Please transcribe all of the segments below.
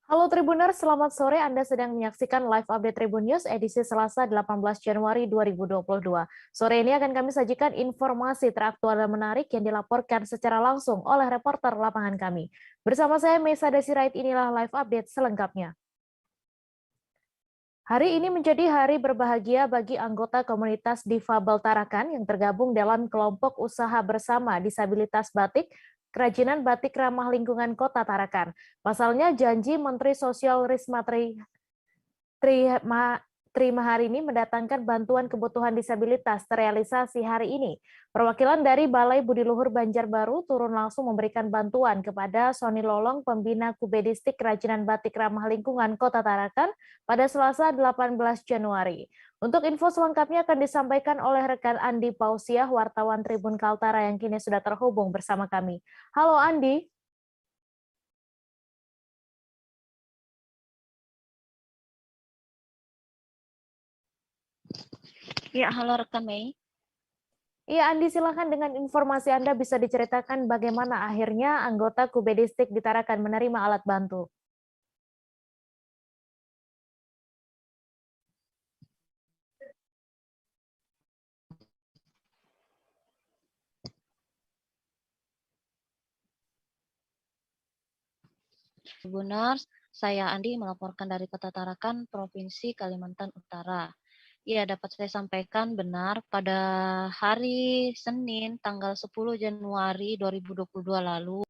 Halo Tribuners, selamat sore. Anda sedang menyaksikan live update Tribun News edisi Selasa 18 Januari 2022. Sore ini akan kami sajikan informasi teraktual dan menarik yang dilaporkan secara langsung oleh reporter lapangan kami. Bersama saya Mesa Desirait, inilah live update selengkapnya. Hari ini menjadi hari berbahagia bagi anggota komunitas difabel Tarakan yang tergabung dalam kelompok usaha bersama disabilitas batik Kerajinan Batik Ramah Lingkungan Kota Tarakan. Pasalnya, janji Menteri Sosial Risma Trimaharini mendatangkan bantuan kebutuhan disabilitas terrealisasi hari ini. Perwakilan dari Balai Budi Luhur Banjarbaru turun langsung memberikan bantuan kepada Sony Lolong, pembina Kubedistik Kerajinan Batik Ramah Lingkungan Kota Tarakan pada Selasa 18 Januari. Untuk info selengkapnya akan disampaikan oleh rekan Andi Pausiah, wartawan Tribun Kaltara yang kini sudah terhubung bersama kami. Halo Andi. Ya, halo rekan Mei. Iya, Andi, silakan dengan informasi Anda bisa diceritakan bagaimana akhirnya anggota Kubedistik di Tarakan menerima alat bantu. Tribuners, saya Andi melaporkan dari Kota Tarakan, Provinsi Kalimantan Utara. Ya, dapat saya sampaikan benar pada hari Senin tanggal 10 Januari 2022 lalu,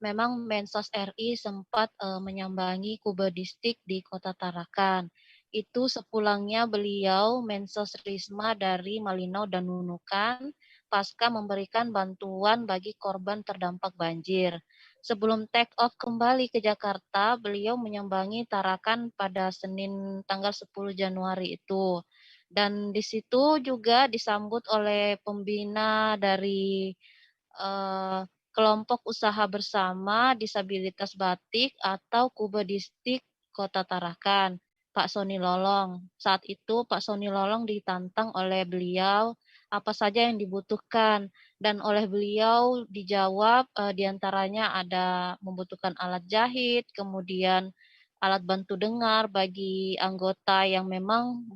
memang Mensos RI sempat menyambangi Kubedistik di Kota Tarakan. Itu sepulangnya beliau Mensos Risma dari Malinau dan Nunukan pasca memberikan bantuan bagi korban terdampak banjir. Sebelum take off kembali ke Jakarta, beliau menyambangi Tarakan pada Senin tanggal 10 Januari itu. Dan di situ juga disambut oleh pembina dari kelompok usaha bersama disabilitas batik atau Kubedistik Kota Tarakan, Pak Sony Lolong. Saat itu Pak Sony Lolong ditantang oleh beliau apa saja yang dibutuhkan dan oleh beliau dijawab diantaranya ada membutuhkan alat jahit, kemudian alat bantu dengar bagi anggota yang memang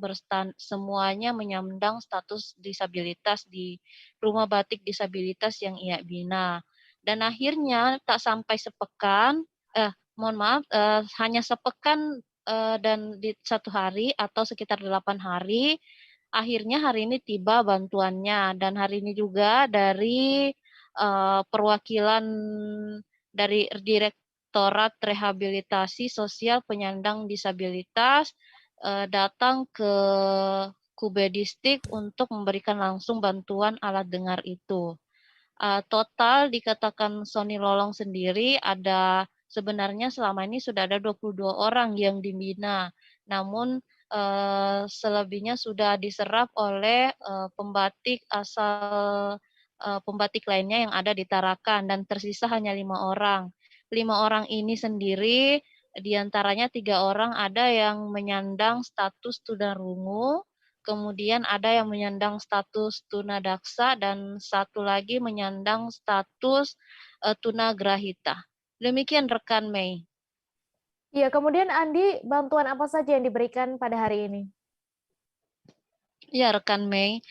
semuanya menyandang status disabilitas di rumah batik disabilitas yang ia bina. Dan akhirnya tak sampai sepekan, hanya sepekan dan di satu hari atau sekitar 8 hari, akhirnya hari ini tiba bantuannya. Dan hari ini juga dari perwakilan dari Direktorat Rehabilitasi Sosial Penyandang Disabilitas datang ke Kubedistik untuk memberikan langsung bantuan alat dengar itu. Total dikatakan Sony Lolong sendiri ada sebenarnya selama ini sudah ada 22 orang yang dibina, namun selebihnya sudah diserap oleh pembatik asal pembatik lainnya yang ada di Tarakan dan tersisa hanya 5 orang. 5 orang ini sendiri diantaranya 3 orang ada yang menyandang status tunarungu, kemudian ada yang menyandang status tunadaksa dan satu lagi menyandang status tunagrahita. Demikian rekan Mei. Iya, kemudian Andi, bantuan apa saja yang diberikan pada hari ini? Ya, rekan Mei.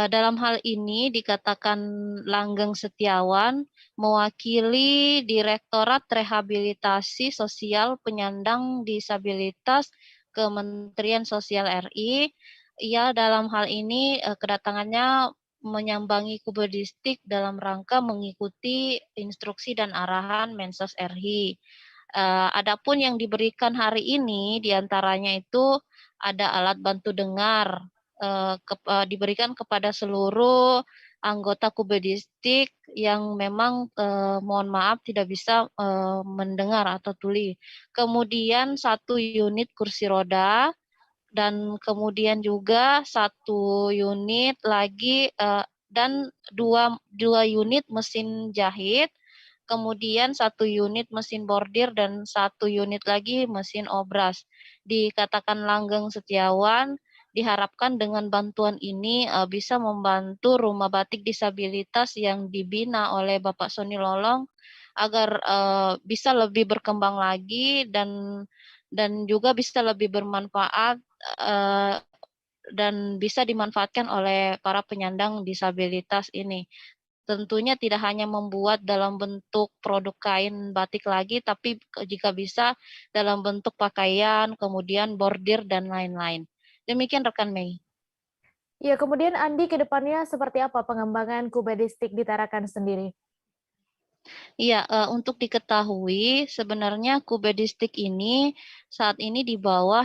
Dalam hal ini dikatakan Langgeng Setiawan mewakili Direktorat Rehabilitasi Sosial Penyandang Disabilitas Kementerian Sosial RI. Ia dalam hal ini kedatangannya menyambangi Kubedistik dalam rangka mengikuti instruksi dan arahan Mensos RI. Adapun yang diberikan hari ini diantaranya itu ada alat bantu dengar diberikan kepada seluruh anggota Kubedistik yang memang mohon maaf tidak bisa mendengar atau tuli. Kemudian 1 unit kursi roda dan kemudian juga 1 unit lagi dan dua unit mesin jahit, kemudian 1 unit mesin bordir dan 1 unit lagi mesin obras. Dikatakan Langgeng Setiawan, diharapkan dengan bantuan ini bisa membantu rumah batik disabilitas yang dibina oleh Bapak Sony Lolong agar bisa lebih berkembang lagi dan juga bisa lebih bermanfaat dan bisa dimanfaatkan oleh para penyandang disabilitas ini. Tentunya tidak hanya membuat dalam bentuk produk kain batik lagi, tapi jika bisa dalam bentuk pakaian, kemudian bordir dan lain-lain. Demikian rekan Mei. Ya, kemudian Andi ke depannya seperti apa pengembangan Kubedistik di Tarakan sendiri? Iya, untuk diketahui sebenarnya Kubedistik ini saat ini di bawah,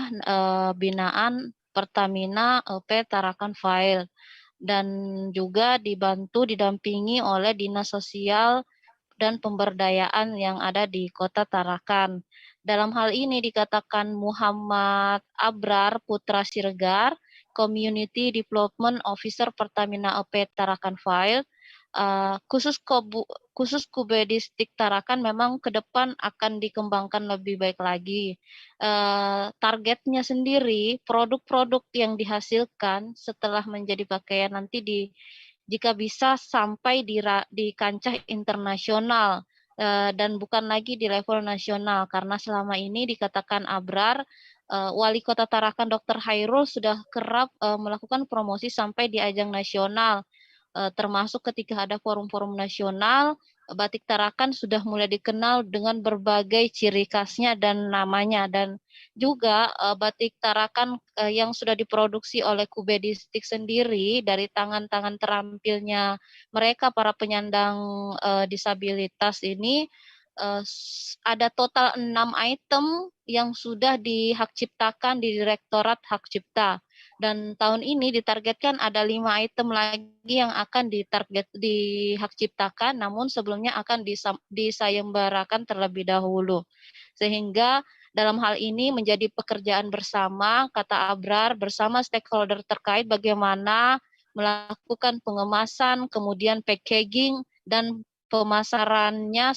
binaan Pertamina LP Tarakan File dan juga didampingi oleh Dinas Sosial dan Pemberdayaan yang ada di Kota Tarakan. Dalam hal ini dikatakan Muhammad Abrar Putra Siregar, Community Development Officer Pertamina LP Tarakan File, khusus Kubedistik Tarakan memang ke depan akan dikembangkan lebih baik lagi. Targetnya sendiri, produk-produk yang dihasilkan setelah menjadi pakaian nanti jika bisa sampai di kancah internasional dan bukan lagi di level nasional karena selama ini dikatakan Abrar, Wali Kota Tarakan Dr. Hairul sudah kerap melakukan promosi sampai di ajang nasional, termasuk ketika ada forum-forum nasional, batik Tarakan sudah mulai dikenal dengan berbagai ciri khasnya dan namanya, dan juga batik Tarakan yang sudah diproduksi oleh Kubedistik sendiri dari tangan-tangan terampilnya mereka para penyandang disabilitas ini, ada total 6 item yang sudah dihak ciptakan di Direktorat Hak Cipta. Dan tahun ini ditargetkan ada 5 item lagi yang akan dihak ciptakan, namun sebelumnya akan disayembarakan terlebih dahulu. Sehingga dalam hal ini menjadi pekerjaan bersama, kata Abrar, bersama stakeholder terkait bagaimana melakukan pengemasan, kemudian packaging, dan pemasarannya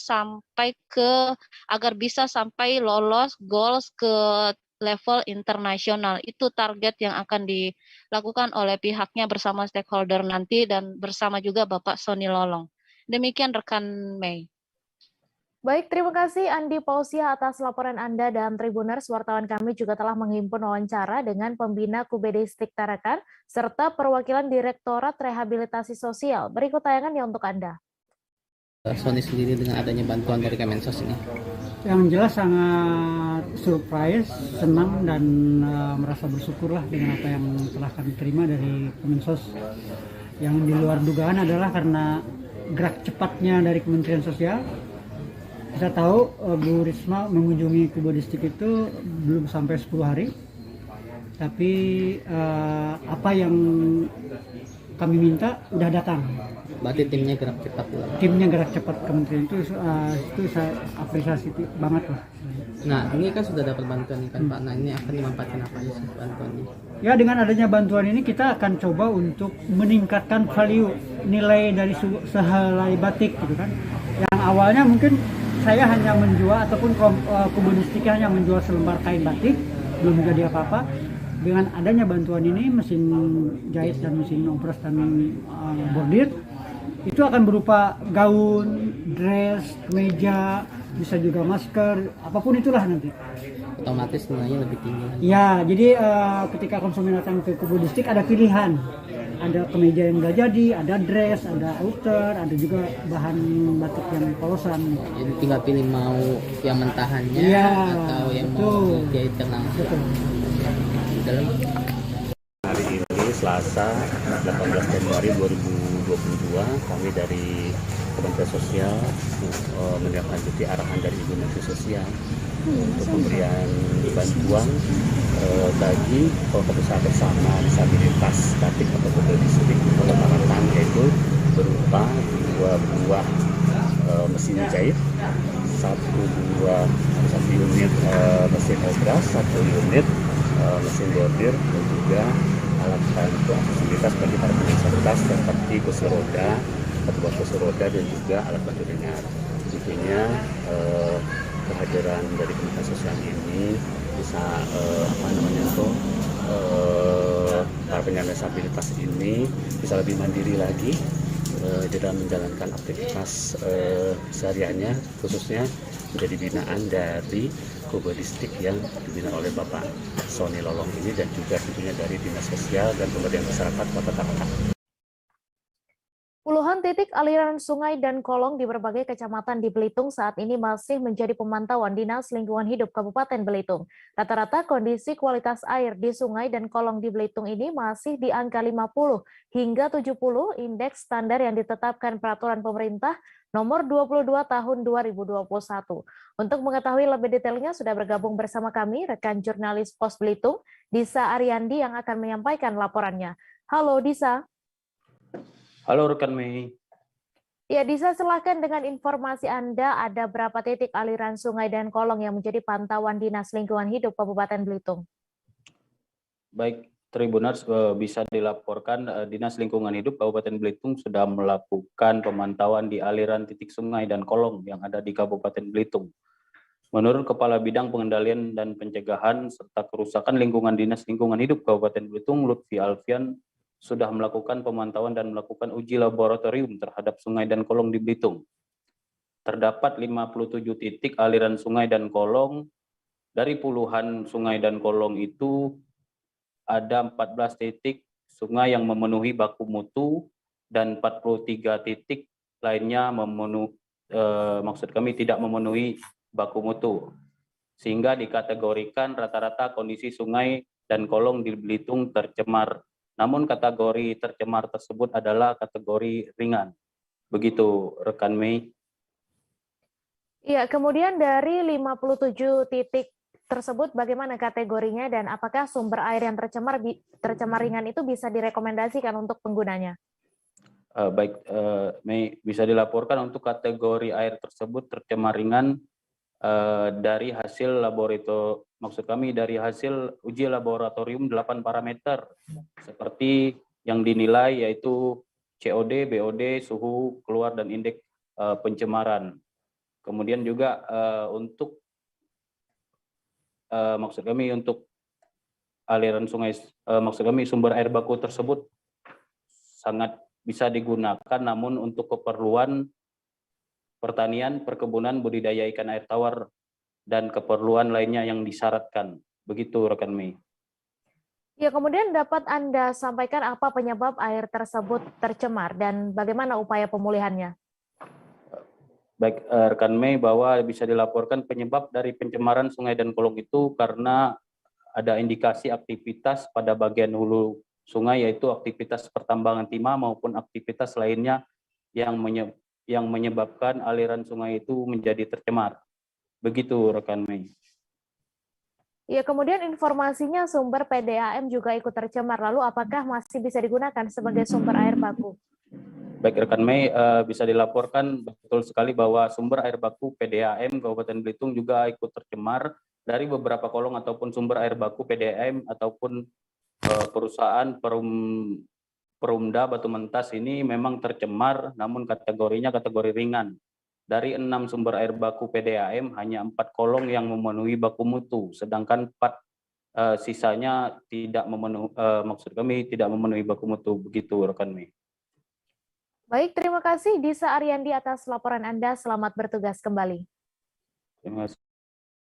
agar bisa sampai lolos goals ke level internasional. Itu target yang akan dilakukan oleh pihaknya bersama stakeholder nanti dan bersama juga Bapak Sony Lolong. Demikian rekan Mei. Baik, terima kasih Andi Pausia atas laporan Anda dan Tribuners. Wartawan kami juga telah menghimpun wawancara dengan pembina Kubedistik Tarakan serta perwakilan Direktorat Rehabilitasi Sosial. Berikut tayangannya untuk Anda. Sony sendiri dengan adanya bantuan dari Kemensos ini? Yang jelas sangat surprise, senang, dan merasa bersyukurlah dengan apa yang telah kami terima dari Kemensos. Yang di luar dugaan adalah karena gerak cepatnya dari Kementerian Sosial. Kita tahu Bu Risma mengunjungi Kubedistik itu belum sampai 10 hari, tapi apa yang kami minta udah datang. Berarti timnya gerak cepat? Timnya gerak cepat Kementerian itu saya apresiasi banget lah. Nah, ini kan sudah dapat bantuan kan Pak, nah ini akan dimanfaatkan apa aja sih bantuannya? Ya, dengan adanya bantuan ini kita akan coba untuk meningkatkan value nilai dari sehelai batik gitu kan. Yang awalnya mungkin saya hanya menjual ataupun Kubedistik hanya menjual selembar kain batik, belum jadi apa-apa. Dengan adanya bantuan ini, mesin jahit dan mesin ompres dan bordir, itu akan berupa gaun, dress, kemeja, bisa juga masker, apapun itulah nanti. Otomatis nilainya lebih tinggi lagi. Ya, jadi ketika konsumen datang ke Kubedistik ada pilihan. Ada kemeja yang udah jadi, ada dress, ada outer, ada juga bahan batik yang polosan. Jadi tinggal pilih mau yang mentahannya atau yang mau jahitkan langsung. Dalam hari ini Selasa 18 Januari 2022 kami dari Kementerian Sosial menindaklanjuti arahan dari Ibu Menteri Sosial untuk pemberian bantuan bagi kelompok usaha bersama disabilitas batik atau Kubedistik Kota Tarakan, yaitu berupa 2 buah mesin jahit, satu unit mesin obras, 1 unit mesin bordir, dan juga alat bantu aksesibilitas bagi para disabilitas seperti kursi roda, satu buah kursi roda, dan juga alat bantu dengar. Intinya kehadiran dari Kementerian Sosial ini bisa para penyandang disabilitas ini bisa lebih mandiri lagi di dalam menjalankan aktivitas sehariannya, khususnya menjadi binaan dari Kubedistik yang dibina oleh Bapak Sony Lolong ini, dan juga tentunya dari Dinas Sosial dan Pemberdayaan Masyarakat Kota Tarakan. Puluhan titik aliran sungai dan kolong di berbagai kecamatan di Belitung saat ini masih menjadi pemantauan Dinas Lingkungan Hidup Kabupaten Belitung. Rata-rata kondisi kualitas air di sungai dan kolong di Belitung ini masih di angka 50 hingga 70 indeks standar yang ditetapkan peraturan pemerintah nomor 22 tahun 2021. Untuk mengetahui lebih detailnya sudah bergabung bersama kami rekan jurnalis Pos Belitung, Disa Ariandi, yang akan menyampaikan laporannya. Halo Disa. Halo rekan Mei. Ya, Disa, silakan dengan informasi Anda, ada berapa titik aliran sungai dan kolong yang menjadi pantauan Dinas Lingkungan Hidup Kabupaten Belitung? Baik, Tribuners, bisa dilaporkan Dinas Lingkungan Hidup Kabupaten Belitung sudah melakukan pemantauan di aliran titik sungai dan kolong yang ada di Kabupaten Belitung. Menurut Kepala Bidang Pengendalian dan Pencegahan serta Kerusakan Lingkungan Dinas Lingkungan Hidup Kabupaten Belitung, Lutfi Alfian, sudah melakukan pemantauan dan melakukan uji laboratorium terhadap sungai dan kolong di Belitung. Terdapat 57 titik aliran sungai dan kolong. Dari puluhan sungai dan kolong itu, ada 14 titik sungai yang memenuhi baku mutu dan 43 titik lainnya tidak memenuhi baku mutu. Sehingga dikategorikan rata-rata kondisi sungai dan kolong di Belitung tercemar. Namun kategori tercemar tersebut adalah kategori ringan. Begitu rekan Mei. Ya, kemudian dari 57 titik tersebut bagaimana kategorinya dan apakah sumber air yang tercemar ringan itu bisa direkomendasikan untuk penggunanya? Baik, Mei, bisa dilaporkan untuk kategori air tersebut tercemar ringan dari hasil dari hasil uji laboratorium 8 parameter seperti yang dinilai, yaitu COD, BOD, suhu keluar, dan indeks pencemaran. Kemudian juga untuk aliran sungai, sumber air baku tersebut sangat bisa digunakan, namun untuk keperluan pertanian, perkebunan, budidaya ikan air tawar, dan keperluan lainnya yang disyaratkan. Begitu rekan Mei. Ya, kemudian dapat Anda sampaikan apa penyebab air tersebut tercemar dan bagaimana upaya pemulihannya? Baik, rekan Mei, bahwa bisa dilaporkan penyebab dari pencemaran sungai dan kolong itu karena ada indikasi aktivitas pada bagian hulu sungai, yaitu aktivitas pertambangan timah maupun aktivitas lainnya yang menyebabkan aliran sungai itu menjadi tercemar. Begitu rekan Mei. Ya, kemudian informasinya sumber PDAM juga ikut tercemar. Lalu apakah masih bisa digunakan sebagai sumber air baku? Baik rekan Mei, bisa dilaporkan betul sekali bahwa sumber air baku PDAM Kabupaten Belitung juga ikut tercemar dari beberapa kolong ataupun sumber air baku PDAM ataupun perusahaan Perumda Batu Mentas ini memang tercemar, namun kategorinya kategori ringan. Dari 6 sumber air baku PDAM, hanya 4 kolong yang memenuhi baku mutu, sedangkan 4 sisanya tidak memenuhi baku mutu. Begitu rekan Mei. Baik, terima kasih Disa Ariandi atas laporan Anda. Selamat bertugas kembali. Terima kasih.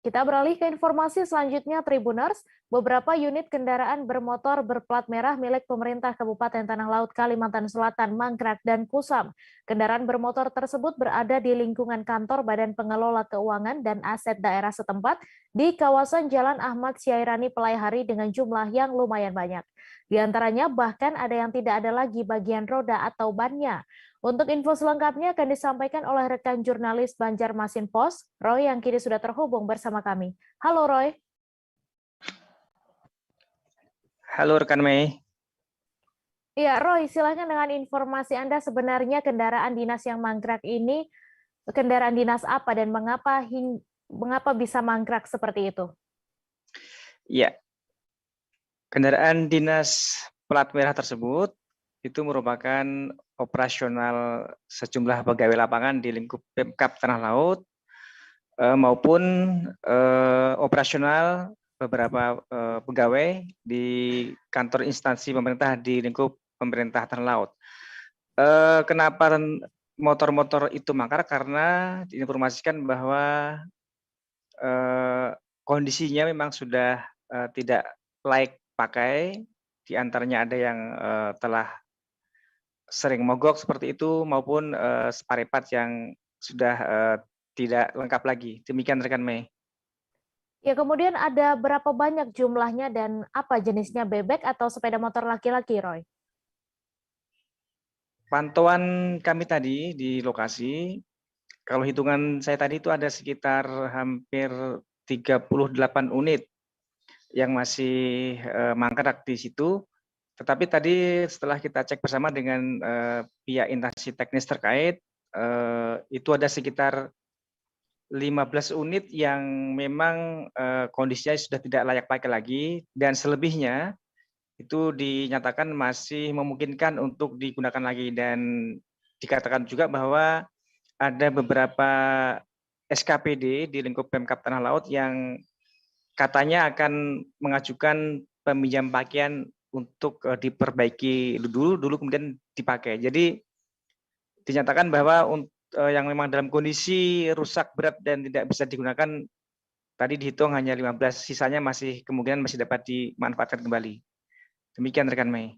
Kita beralih ke informasi selanjutnya, Tribuners. Beberapa unit kendaraan bermotor berplat merah milik pemerintah Kabupaten Tanah Laut, Kalimantan Selatan, Mangkrak, dan Kusam. Kendaraan bermotor tersebut berada di lingkungan kantor Badan Pengelola Keuangan dan Aset Daerah setempat di kawasan Jalan Ahmad Syairani Pelaihari dengan jumlah yang lumayan banyak. Di antaranya bahkan ada yang tidak ada lagi bagian roda atau bannya. Untuk info selengkapnya akan disampaikan oleh rekan jurnalis Banjarmasin Pos, Roy, yang kini sudah terhubung bersama kami. Halo Roy. Halo rekan Mei. Iya Roy, silakan dengan informasi Anda, sebenarnya kendaraan dinas yang mangkrak ini kendaraan dinas apa dan mengapa bisa mangkrak seperti itu? Ya, kendaraan dinas plat merah tersebut itu merupakan operasional sejumlah pegawai lapangan di lingkup Pemkab Tanah Laut maupun operasional beberapa pegawai di kantor instansi pemerintah di lingkup pemerintah Tanah Laut. Kenapa motor-motor itu mangkrak? Karena diinformasikan bahwa kondisinya memang sudah tidak layak pakai. Di antaranya ada yang telah sering mogok seperti itu maupun spare parts yang sudah tidak lengkap lagi. Demikian rekan Mei. Ya, kemudian ada berapa banyak jumlahnya dan apa jenisnya, bebek atau sepeda motor laki-laki, Roy? Pantauan kami tadi di lokasi, kalau hitungan saya tadi itu ada sekitar hampir 38 unit yang masih mangkrak di situ. Tetapi tadi setelah kita cek bersama dengan pihak instansi teknis terkait, itu ada sekitar 15 unit yang memang kondisinya sudah tidak layak pakai lagi, dan selebihnya itu dinyatakan masih memungkinkan untuk digunakan lagi. Dan dikatakan juga bahwa ada beberapa SKPD di lingkup Pemkab Tanah Laut yang katanya akan mengajukan peminjam pakaian untuk diperbaiki dulu kemudian dipakai. Jadi dinyatakan bahwa yang memang dalam kondisi rusak berat dan tidak bisa digunakan tadi dihitung hanya 15, sisanya masih kemungkinan masih dapat dimanfaatkan kembali. Demikian rekan Mei.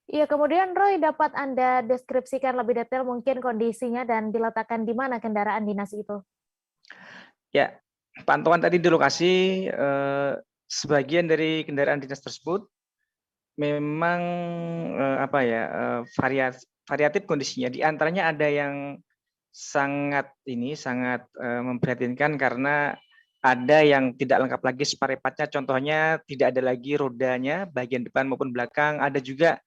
Iya, kemudian Roy, dapat Anda deskripsikan lebih detail mungkin kondisinya dan diletakkan di mana kendaraan dinas itu? Ya, pantauan tadi di lokasi, sebagian dari kendaraan dinas tersebut memang variatif kondisinya. Di antaranya ada yang sangat memprihatinkan karena ada yang tidak lengkap lagi spare part-nya, contohnya tidak ada lagi rodanya bagian depan maupun belakang. Ada juga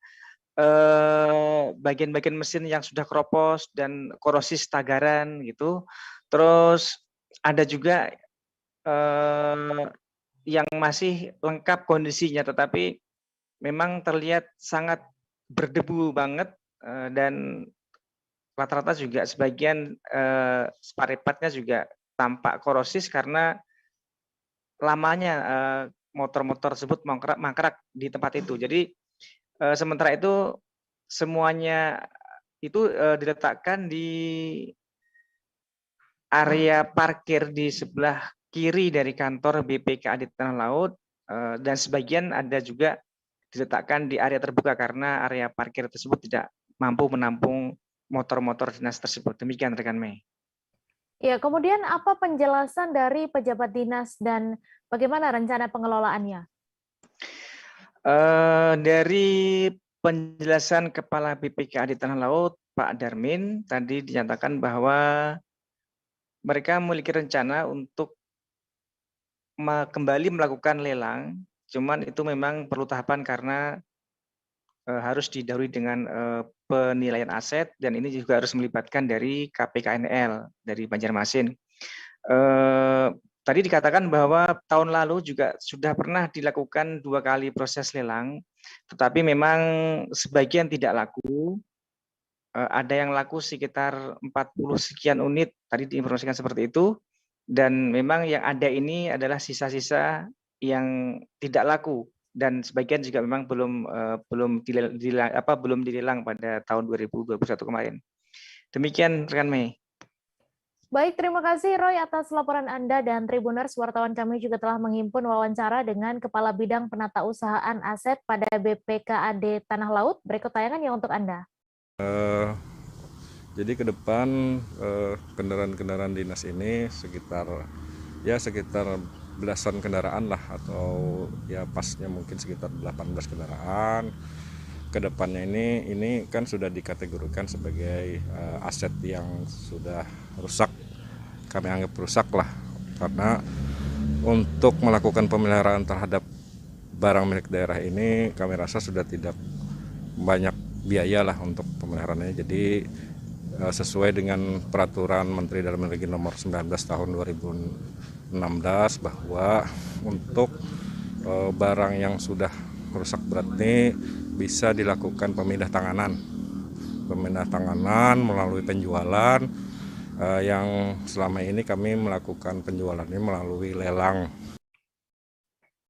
bagian-bagian mesin yang sudah keropos dan korosis tagaran gitu. Terus ada juga yang masih lengkap kondisinya tetapi memang terlihat sangat berdebu banget, dan rata-rata juga sebagian spare part-nya juga tampak korosis karena lamanya motor-motor tersebut mangkrak di tempat itu. Jadi sementara itu semuanya itu diletakkan di area parkir di sebelah kiri dari kantor BPKAD Tanah Laut, dan sebagian ada juga diletakkan di area terbuka karena area parkir tersebut tidak mampu menampung motor-motor dinas tersebut. Demikian rekan Mei. Ya, kemudian apa penjelasan dari pejabat dinas dan bagaimana rencana pengelolaannya? Dari penjelasan Kepala BPKAD Tanah Laut, Pak Darmin, tadi dinyatakan bahwa mereka memiliki rencana untuk kembali melakukan lelang, cuman itu memang perlu tahapan karena harus didahului dengan penilaian aset, dan ini juga harus melibatkan dari KPKNL dari Banjarmasin. Tadi dikatakan bahwa tahun lalu juga sudah pernah dilakukan 2 kali proses lelang, tetapi memang sebagian tidak laku. Ada yang laku sekitar 40 sekian unit, tadi diinformasikan seperti itu, dan memang yang ada ini adalah sisa-sisa yang tidak laku. Dan sebagian juga memang belum dilelang pada tahun 2021 kemarin. Demikian rekan Mei. Baik, terima kasih Roy atas laporan Anda, dan Tribuners, wartawan kami juga telah menghimpun wawancara dengan Kepala Bidang Penatausahaan Aset pada BPKAD Tanah Laut. Berikut tayangannya untuk Anda. Jadi ke depan kendaraan-kendaraan dinas ini sekitar belasan kendaraan lah, atau ya pasnya mungkin sekitar 18 kendaraan. Kedepannya ini kan sudah dikategorikan sebagai aset yang sudah rusak, kami anggap rusak lah, karena untuk melakukan pemeliharaan terhadap barang milik daerah ini kami rasa sudah tidak banyak biaya lah untuk pemeliharaannya. Jadi sesuai dengan peraturan Menteri Dalam Negeri nomor 19 tahun 2016 bahwa untuk barang yang sudah rusak berat ini bisa dilakukan pemindah tanganan melalui penjualan, yang selama ini kami melakukan penjualannya melalui lelang.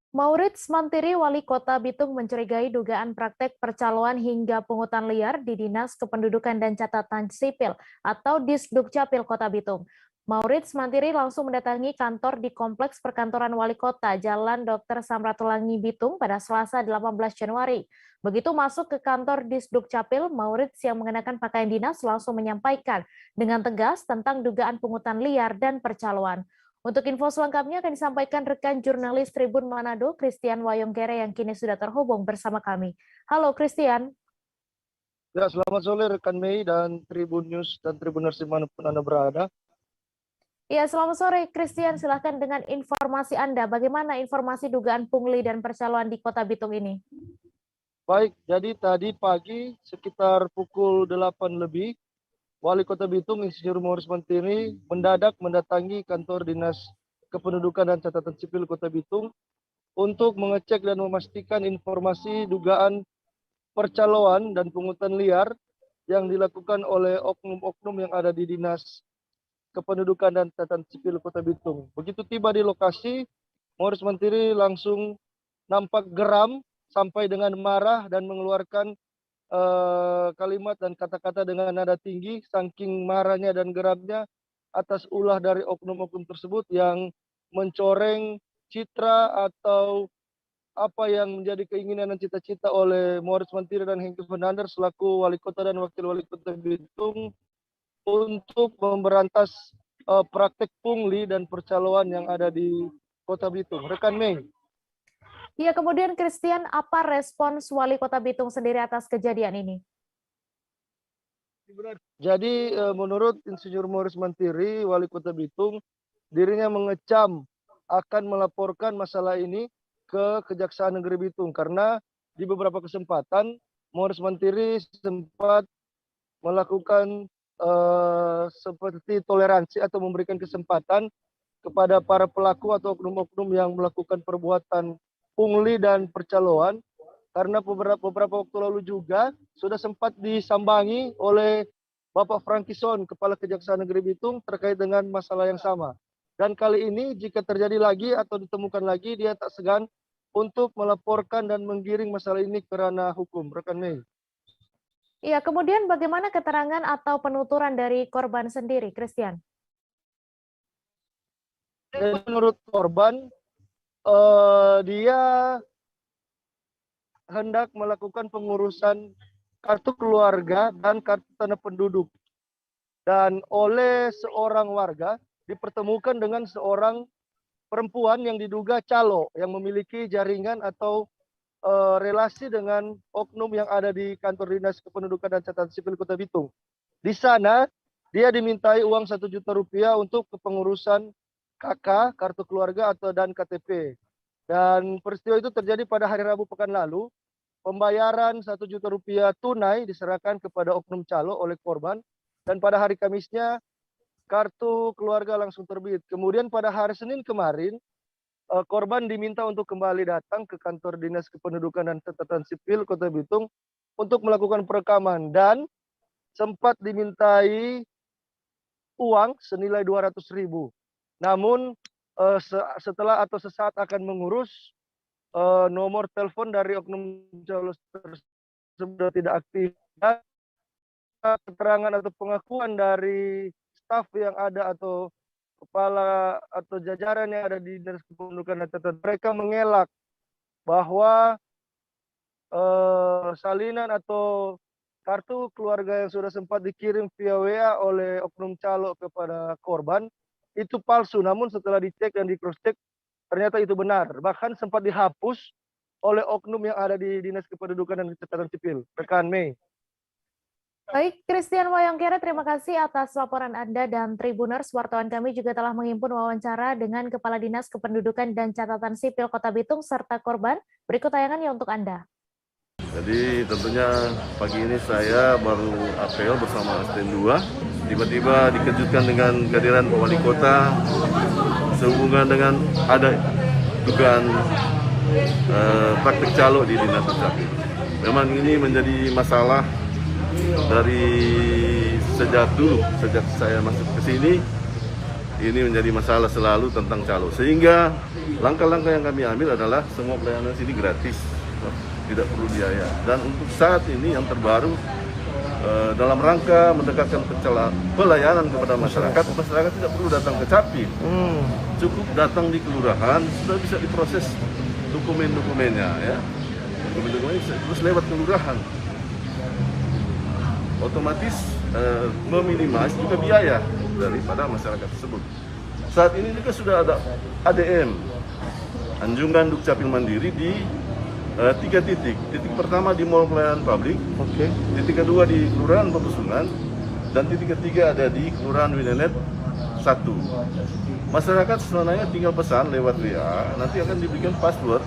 Maurits Mantiri, Wali Kota Bitung mencurigai dugaan praktek percaloan hingga pungutan liar di Dinas Kependudukan dan Catatan Sipil atau Disdukcapil Kota Bitung. Maurits Mantiri langsung mendatangi kantor di Kompleks Perkantoran Wali Kota Jalan Dr. Samratulangi Bitung pada Selasa 18 Januari. Begitu masuk ke kantor Disdukcapil, Maurits yang mengenakan pakaian dinas langsung menyampaikan dengan tegas tentang dugaan pungutan liar dan percaloan. Untuk info selengkapnya akan disampaikan rekan jurnalis Tribun Manado, Christian Wayonggere yang kini sudah terhubung bersama kami. Halo Christian. Ya, selamat sore rekan Mei dan Tribun News dan Tribuners dimanapun Anda berada. Ya, selamat sore Christian. Silahkan dengan informasi Anda. Bagaimana informasi dugaan pungli dan percaloan di Kota Bitung ini? Baik, jadi tadi pagi sekitar pukul 8 lebih, Wali Kota Bitung Insinyur Maurits Mantiri mendadak mendatangi kantor Dinas Kependudukan dan Catatan Sipil Kota Bitung untuk mengecek dan memastikan informasi dugaan percaloan dan pungutan liar yang dilakukan oleh oknum-oknum yang ada di Dinas Kependudukan dan Catatan Sipil Kota Bitung. Begitu tiba di lokasi, Maurits Mantiri langsung nampak geram sampai dengan marah dan mengeluarkan kalimat dan kata-kata dengan nada tinggi, saking marahnya dan geramnya atas ulah dari oknum-oknum tersebut yang mencoreng citra atau apa yang menjadi keinginan dan cita-cita oleh Maurits Mantiri dan Hengki Fernandez selaku Wali Kota dan Wakil Wali Kota Bitung untuk memberantas praktek pungli dan percaloan yang ada di Kota Bitung. Rekan Mei. Ya, kemudian Christian, apa respons Wali Kota Bitung sendiri atas kejadian ini? Jadi menurut Insinyur Maurits Mantiri, Wali Kota Bitung, dirinya mengecam akan melaporkan masalah ini ke Kejaksaan Negeri Bitung karena di beberapa kesempatan Maurits Mantiri sempat melakukan seperti toleransi atau memberikan kesempatan kepada para pelaku atau oknum-oknum yang melakukan perbuatan pungli dan percaloan, karena beberapa waktu lalu juga sudah sempat disambangi oleh Bapak Frankison, Kepala Kejaksaan Negeri Bitung, terkait dengan masalah yang sama. Dan kali ini jika terjadi lagi atau ditemukan lagi, dia tak segan untuk melaporkan dan menggiring masalah ini ke ranah hukum. Rekan Mei. Iya, kemudian bagaimana keterangan atau penuturan dari korban sendiri, Christian? Jadi menurut korban, dia hendak melakukan pengurusan kartu keluarga dan kartu tanda penduduk. Dan oleh seorang warga dipertemukan dengan seorang perempuan yang diduga calo yang memiliki jaringan atau relasi dengan oknum yang ada di kantor Dinas Kependudukan dan Catatan Sipil Kota Bitung. Di sana dia dimintai uang 1 juta rupiah untuk kepengurusan KK, kartu keluarga atau dan KTP. Dan peristiwa itu terjadi pada hari Rabu pekan lalu. Pembayaran 1 juta rupiah tunai diserahkan kepada oknum calo oleh korban. Dan pada hari Kamisnya kartu keluarga langsung terbit. Kemudian pada hari Senin kemarin korban diminta untuk kembali datang ke kantor Dinas Kependudukan dan Catatan Sipil Kota Bitung untuk melakukan perekaman dan sempat dimintai uang senilai 200.000. Namun setelah atau sesaat akan mengurus, nomor telepon dari oknum calo tersebut tidak aktif. Dan keterangan atau pengakuan dari staf yang ada atau kepala atau jajaran yang ada di Dinas Kependudukan dan Catatan, mereka mengelak bahwa salinan atau kartu keluarga yang sudah sempat dikirim via WA oleh oknum calo kepada korban itu palsu, namun setelah dicek dan di cross check ternyata itu benar. Bahkan sempat dihapus oleh oknum yang ada di Dinas Kependudukan dan Catatan Sipil. Rekan Mei. Baik, Christian Wayonggere, terima kasih atas laporan Anda dan Tribuners. Wartawan kami juga telah menghimpun wawancara dengan Kepala Dinas Kependudukan dan Catatan Sipil Kota Bitung serta korban. Berikut tayangannya untuk Anda. Jadi tentunya pagi ini saya baru apel bersama STN 2. Tiba-tiba dikejutkan dengan kehadiran Pak Wali Kota sehubungan dengan ada dugaan praktik calo di Dinas Dukcapil. Memang ini menjadi masalah dari sejak dulu, sejak saya masuk ke sini ini menjadi masalah selalu tentang calo. Sehingga langkah-langkah yang kami ambil adalah semua pelayanan sini gratis, tidak perlu biaya. Dan untuk saat ini yang terbaru, dalam rangka mendekatkan pelayanan kepada masyarakat tidak perlu datang ke Capim, cukup datang di kelurahan, sudah bisa diproses dokumen-dokumennya, ya. Dokumen-dokumennya terus lewat kelurahan, otomatis meminimasi juga biaya daripada masyarakat tersebut. Saat ini juga sudah ada ADM, Anjungan Dukcapil Mandiri di 3 titik. Titik pertama di Mall Pelayanan Publik, titik kedua di Kelurahan Petusungan, dan titik ketiga ada di Kelurahan Winenet 1. Masyarakat sebenarnya tinggal pesan lewat WA, nanti akan diberikan password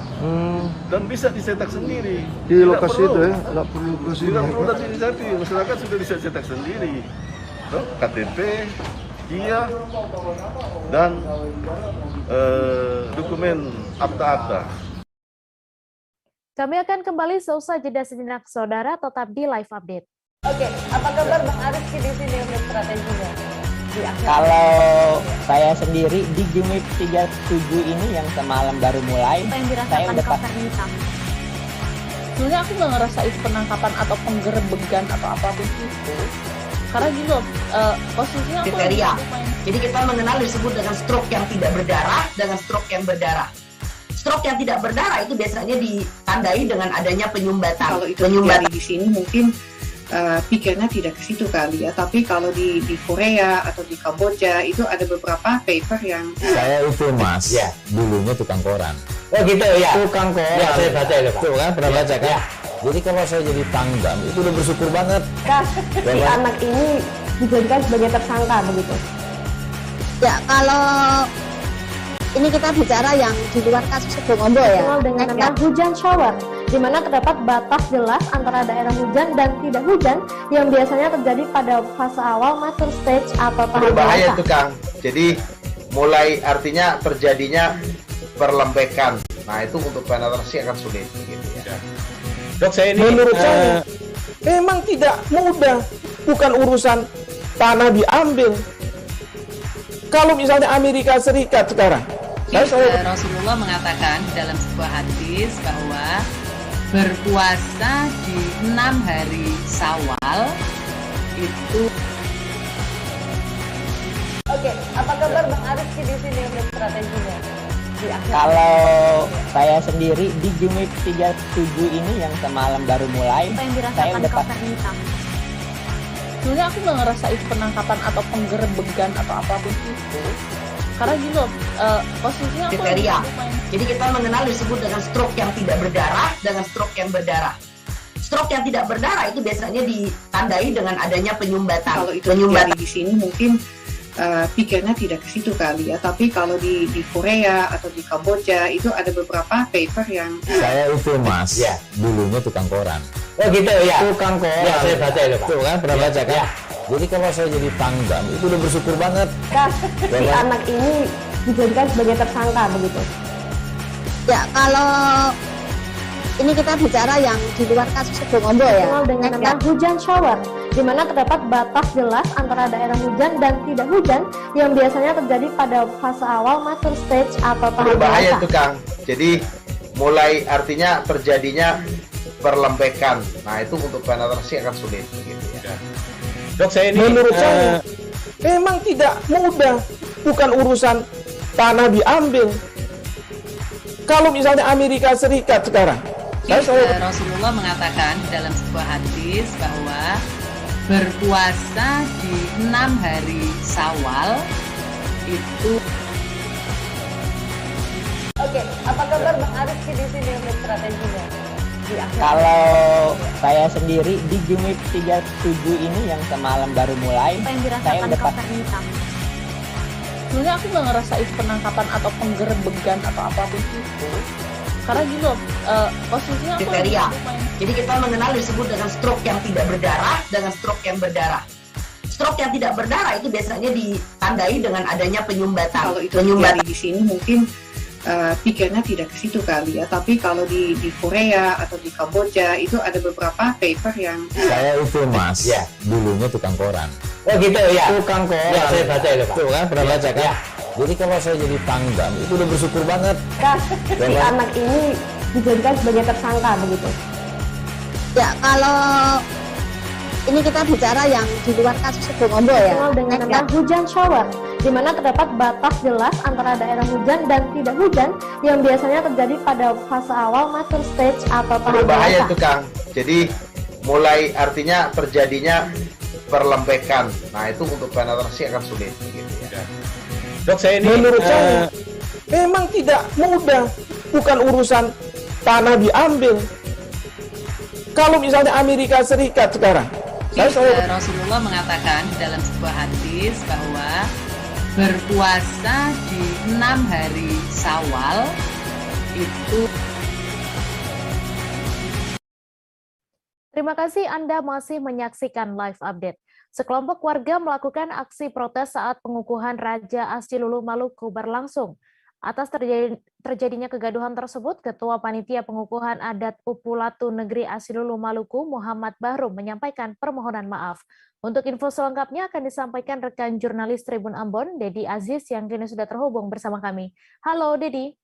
dan bisa dicetak sendiri. Di lokasi itu ya, tidak perlu ke sini. Tidak perlu datang di Capil, masyarakat sudah bisa cetak sendiri. KTP, KIA, dan dokumen akta-akta. Kami akan kembali seusai jeda sejenak, saudara, tetap di live update. Oke, apa kabar Bang Ariski di sini untuk strateginya? Kalau saya sendiri di Jumip 37 ini yang semalam baru mulai, saya udah hitam. Sebenarnya aku nggak ngerasa itu penangkapan atau penggerebegan atau apapun itu. Karena gini loh, posisinya aku kriteria. Jadi kita mengenal disebut dengan stroke yang tidak berdarah dengan stroke yang berdarah. Stroke yang tidak berdarah itu biasanya ditandai dengan adanya penyumbatan. Kalau itu terjadi di sini mungkin pikirnya tidak ke situ kali ya, tapi kalau di Korea atau di Kamboja itu ada beberapa paper yang saya itu mas, ya dulunya tukang koran. Oh gitu ya. Tukang koran. Ya saya baca ya Pak. Tuh kan pernah baca kan? Ya. Jadi kalau saya jadi pangdam itu udah bersyukur banget. Si anak ini dijadikan sebagai tersangka begitu. Ya kalau ini kita bicara yang di luar kasus Sebongombo ya. Dengan nama hujan shower, di mana terdapat batas jelas antara daerah hujan dan tidak hujan yang biasanya terjadi pada fase awal mature stage atau tahap berbahaya itu Kang. Jadi mulai artinya terjadinya perlembekan. Nah itu untuk penetrasi akan sulit gitu ya. Dok saya ini menurut saya memang tidak mudah, bukan urusan tanah diambil. Kalau misalnya Amerika Serikat sekarang, Rasulullah mengatakan dalam sebuah hadis bahwa berpuasa di 6 hari Syawal itu. Oke, apa kabar Bang Ariski di sini untuk strateginya? Kalau saya sendiri di Jumip 37 ini yang semalam baru mulai, saya udah hitam. Sebenarnya aku nggak ngerasa itu penangkapan atau penggerebegan atau apapun itu. Karena gini loh, posisinya aku kriteria. Jadi kita mengenal disebut dengan stroke yang tidak berdarah dengan stroke yang berdarah. Stroke yang tidak berdarah itu biasanya ditandai dengan adanya penyumbatan. Kalau itu terjadi di sini mungkin pikirnya tidak ke situ kali ya, tapi kalau di Korea atau di Kamboja itu ada beberapa paper yang saya itu mas, ya dulunya tukang koran. Oh gitu ya. Tukang koran. Ya saya baca ya Pak. Tuh kan pernah baca kan? Ya. Jadi kalau saya jadi pangdam itu udah bersyukur banget. Si anak ini dijadikan sebagai tersangka begitu. Ya kalau ini kita bicara yang di luar kasus Sebongombo ya. Dengan nama hujan shower, di mana terdapat batas jelas antara daerah hujan dan tidak hujan yang biasanya terjadi pada fase awal mature stage atau tahap berbahaya itu Kang. Jadi mulai artinya terjadinya perlembekan. Nah itu untuk penetrasi akan sulit gitu ya. Dok saya ini menurut saya memang tidak mudah, bukan urusan tanah diambil. Kalau misalnya Amerika Serikat sekarang, Rasulullah mengatakan dalam sebuah hadis bahwa berpuasa di 6 hari Syawal itu. Oke, apa kabar Bang Ariski di sini untuk strateginya? Kalau saya sendiri di Jumip 37 ini yang semalam baru mulai, saya udah hitam. Sebenarnya aku nggak ngerasa itu penangkapan atau penggerebegan atau apapun itu. Karena gini loh, posisinya kriteria. Jadi kita mengenal disebut dengan stroke yang tidak berdarah dengan stroke yang berdarah. Stroke yang tidak berdarah itu biasanya ditandai dengan adanya penyumbatan. Kalau itu terjadi di sini mungkin pikirnya tidak ke situ kali ya, tapi kalau di Korea atau di Kamboja itu ada beberapa paper yang saya itu mas, ya dulunya tukang koran. Oh gitu ya. Tukang koran. Ya, saya baca itu Pak. Tuh kan, pernah baca kan? Ya. Jadi kalau saya jadi Pangdam itu udah bersyukur banget. Si anak ini dijadikan sebagai tersangka begitu. Ya, kalau ini kita bicara yang di luar kasus Sebongombo ya. Dengan nama hujan shower, di mana terdapat batas jelas antara daerah hujan dan tidak hujan yang biasanya terjadi pada fase awal mature stage atau tahap berbahaya dewasa. itu Kang. Jadi mulai artinya terjadinya perlembekan. Nah itu untuk penetrasi akan sulit. Gitu ya. Dok, saya ini menurut saya memang tidak mudah. Bukan urusan tanah diambil. Kalau misalnya Amerika Serikat sekarang, Rasulullah mengatakan dalam sebuah hadis bahwa berpuasa di 6 hari Syawal itu. Terima kasih Anda masih menyaksikan live update. Sekelompok warga melakukan aksi protes saat pengukuhan Raja Asilulu Maluku berlangsung. Atas terjadinya kegaduhan tersebut, Ketua Panitia Pengukuhan Adat Upulatu Negeri Asilulu Maluku, Muhammad Bahrum, menyampaikan permohonan maaf. Untuk info selengkapnya akan disampaikan rekan jurnalis Tribun Ambon, Dedi Aziz, yang kini sudah terhubung bersama kami. Halo, Dedi.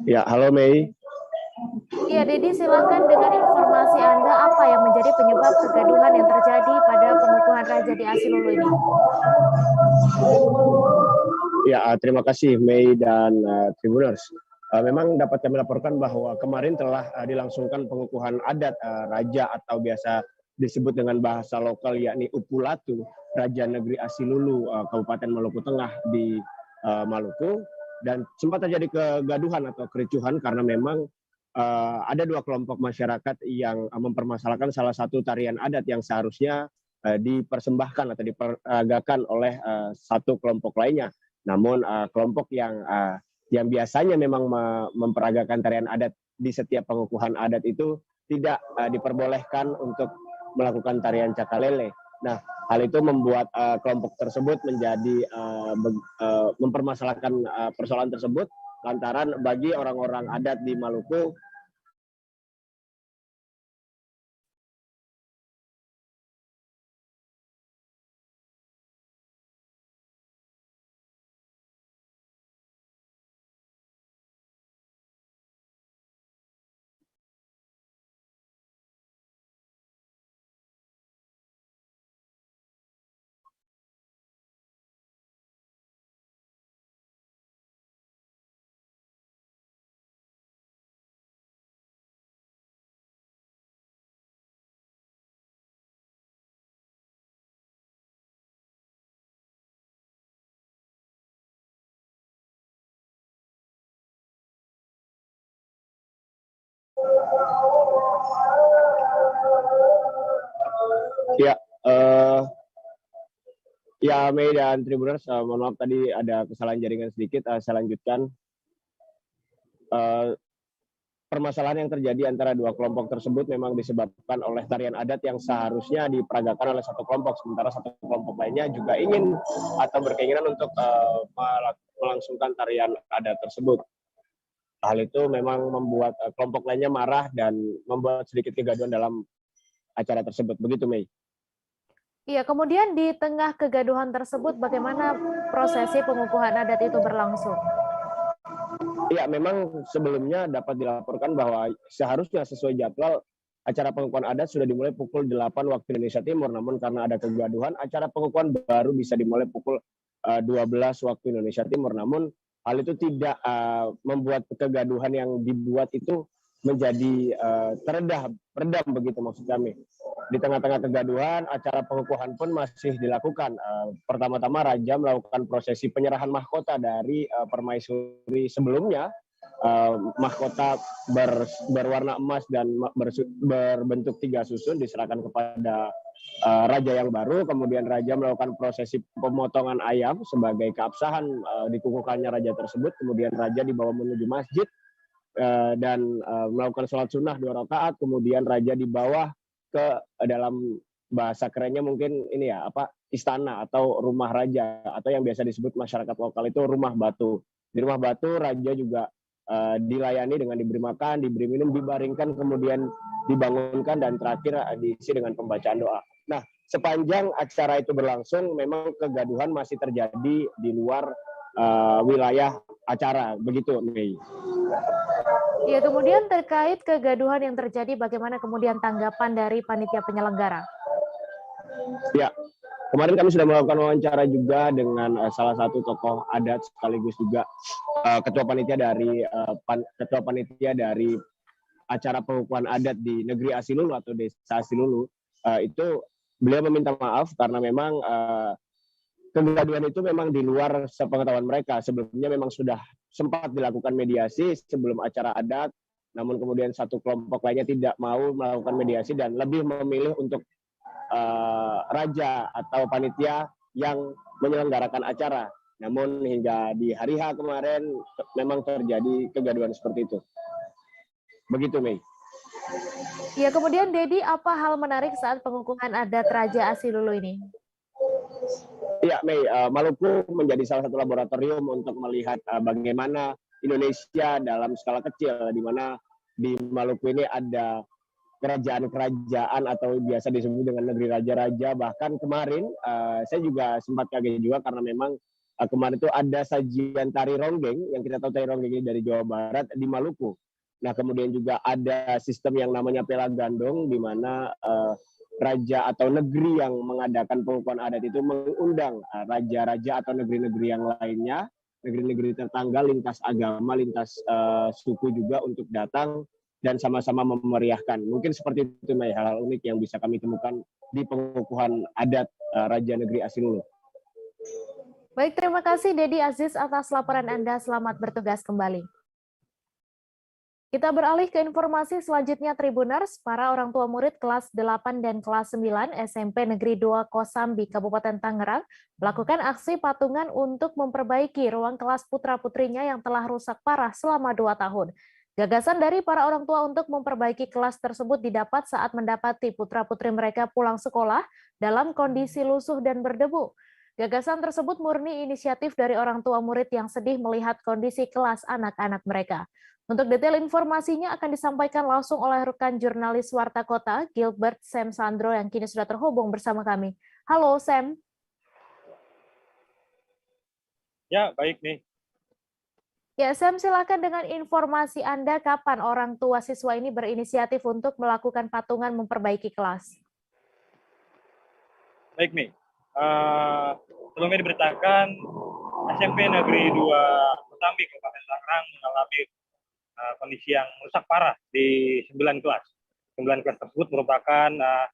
Ya, halo Mei. Ya, Dedi, silakan dengan informasi Anda apa yang menjadi penyebab kegaduhan yang terjadi pada pengukuhan Raja di Asilulu ini. Ya, terima kasih Mei dan Tribuners. Memang dapat kami laporkan bahwa kemarin telah dilangsungkan pengukuhan adat Raja atau biasa disebut dengan bahasa lokal yakni Upulatu, Raja Negeri Asilulu, Kabupaten Maluku Tengah di Maluku. Dan sempat terjadi kegaduhan atau kericuhan karena memang ada dua kelompok masyarakat yang mempermasalahkan salah satu tarian adat yang seharusnya dipersembahkan atau diperagakan oleh satu kelompok lainnya. Namun kelompok yang biasanya memang memperagakan tarian adat di setiap pengukuhan adat itu tidak diperbolehkan untuk melakukan tarian cakalele. Nah, hal itu membuat kelompok tersebut menjadi mempermasalahkan persoalan tersebut lantaran bagi orang-orang adat di Maluku ya, Mei dan Tribuners, mohon maaf tadi ada kesalahan jaringan sedikit. Saya lanjutkan. Permasalahan yang terjadi antara dua kelompok tersebut memang disebabkan oleh tarian adat yang seharusnya diperagakan oleh satu kelompok, sementara satu kelompok lainnya juga ingin atau berkeinginan untuk melangsungkan tarian adat tersebut. Hal itu memang membuat kelompok lainnya marah dan membuat sedikit kegaduhan dalam acara tersebut. Begitu, Mei. Iya, kemudian di tengah kegaduhan tersebut, bagaimana prosesi pengukuhan adat itu berlangsung? Ya, memang sebelumnya dapat dilaporkan bahwa seharusnya sesuai jadwal acara pengukuhan adat sudah dimulai pukul 8 waktu Indonesia Timur. Namun karena ada kegaduhan, acara pengukuhan baru bisa dimulai pukul 12 waktu Indonesia Timur. Namun hal itu tidak membuat kegaduhan yang dibuat itu menjadi redam begitu maksud kami. Di tengah-tengah kegaduhan, acara pengukuhan pun masih dilakukan. Pertama-tama Raja melakukan prosesi penyerahan mahkota dari permaisuri sebelumnya. Mahkota berwarna emas dan berbentuk 3 susun diserahkan kepada Raja yang baru. Kemudian Raja melakukan prosesi pemotongan ayam sebagai keabsahan dikukuhkannya Raja tersebut. Kemudian Raja dibawa menuju masjid dan melakukan sholat sunnah 2 rakaat. Kemudian Raja dibawa ke dalam bahasa kerennya mungkin ini ya, istana atau rumah raja, atau yang biasa disebut masyarakat lokal itu rumah batu. Di rumah batu raja juga dilayani dengan diberi makan, diberi minum, dibaringkan, kemudian dibangunkan, dan terakhir diisi dengan pembacaan doa. Nah, sepanjang acara itu berlangsung, memang kegaduhan masih terjadi di luar wilayah acara, begitu, Mei. Ya, kemudian terkait kegaduhan yang terjadi, bagaimana kemudian tanggapan dari panitia penyelenggara? Ya, kemarin kami sudah melakukan wawancara juga dengan salah satu tokoh adat sekaligus juga ketua panitia dari acara pengukuhan adat di negeri Asilulu atau desa Asilulu. Itu beliau meminta maaf karena memang kegaduhan itu memang di luar sepengetahuan mereka. Sebelumnya memang sudah sempat dilakukan mediasi sebelum acara adat, namun kemudian satu kelompok lainnya tidak mau melakukan mediasi dan lebih memilih untuk raja atau panitia yang menyelenggarakan acara. Namun hingga di hari H kemarin memang terjadi kegaduhan seperti itu. Begitu, Mei. Ya, kemudian Dedi, apa hal menarik saat pengukuhan adat Raja Asilulu ini? Ya, Mei, Maluku menjadi salah satu laboratorium untuk melihat bagaimana Indonesia dalam skala kecil, di mana di Maluku ini ada kerajaan-kerajaan atau biasa disebut dengan negeri raja-raja. Bahkan kemarin saya juga sempat kaget juga karena memang kemarin itu ada sajian tari ronggeng, yang kita tahu tari ronggeng ini dari Jawa Barat, di Maluku. Nah, kemudian juga ada sistem yang namanya pela gandong, di mana raja atau negeri yang mengadakan pengukuhan adat itu mengundang raja-raja atau negeri-negeri yang lainnya, negeri-negeri tetangga, lintas agama, lintas suku juga untuk datang dan sama-sama memeriahkan. Mungkin seperti itu, Mei, hal-hal unik yang bisa kami temukan di pengukuhan adat Raja Negeri Asilulu. Baik, terima kasih Dedi Aziz atas laporan Anda. Selamat bertugas kembali. Kita beralih ke informasi selanjutnya, Tribuners. Para orang tua murid kelas 8 dan kelas 9 SMP Negeri 2 Kosambi, Kabupaten Tangerang, melakukan aksi patungan untuk memperbaiki ruang kelas putra-putrinya yang telah rusak parah selama 2 tahun. Gagasan dari para orang tua untuk memperbaiki kelas tersebut didapat saat mendapati putra-putri mereka pulang sekolah dalam kondisi lusuh dan berdebu. Gagasan tersebut murni inisiatif dari orang tua murid yang sedih melihat kondisi kelas anak-anak mereka. Untuk detail informasinya akan disampaikan langsung oleh rekan jurnalis Warta Kota, Gilbert Sam Sandro, yang kini sudah terhubung bersama kami. Halo, Sam. Ya, baik nih. Ya, Sam, silakan dengan informasi Anda kapan orang tua siswa ini berinisiatif untuk melakukan patungan memperbaiki kelas. Baik nih. Sebelumnya diberitakan SMP Negeri 2 Kosambi, Kabupaten Tangerang mengalami kondisi yang rusak parah di 9 kelas. 9 kelas tersebut merupakan 5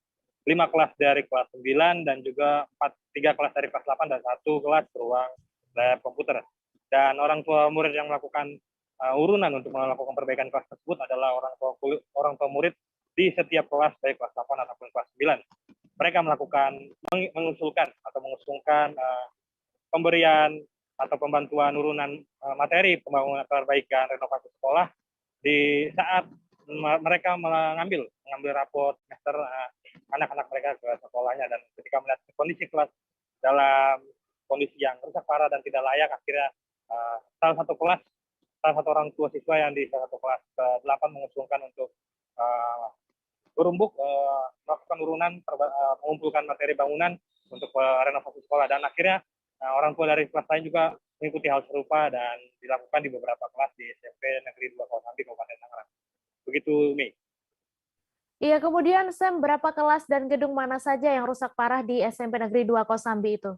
kelas dari kelas 9 dan juga 3 kelas dari kelas 8 dan 1 kelas ruang lab komputer. Dan orang tua murid yang melakukan urunan untuk melakukan perbaikan kelas tersebut adalah orang tua murid di setiap kelas, baik kelas 8 ataupun kelas 9. Mereka mengusulkan pemberian atau pembantuan urunan materi pembangunan perbaikan renovasi sekolah di saat mereka mengambil raport semester anak-anak mereka ke sekolahnya, dan ketika melihat kondisi kelas dalam kondisi yang rusak parah dan tidak layak, akhirnya salah satu orang tua siswa yang di salah satu kelas ke-8 mengusulkan untuk melakukan urunan mengumpulkan materi bangunan untuk renovasi sekolah, dan akhirnya orang tua dari kelas lain juga mengikuti hal serupa dan dilakukan di beberapa kelas di SMP Negeri 2 Kosambi, Kabupaten Tangerang. Begitu, Mei. Iya, kemudian Sam, berapa kelas dan gedung mana saja yang rusak parah di SMP Negeri 2 Kosambi itu?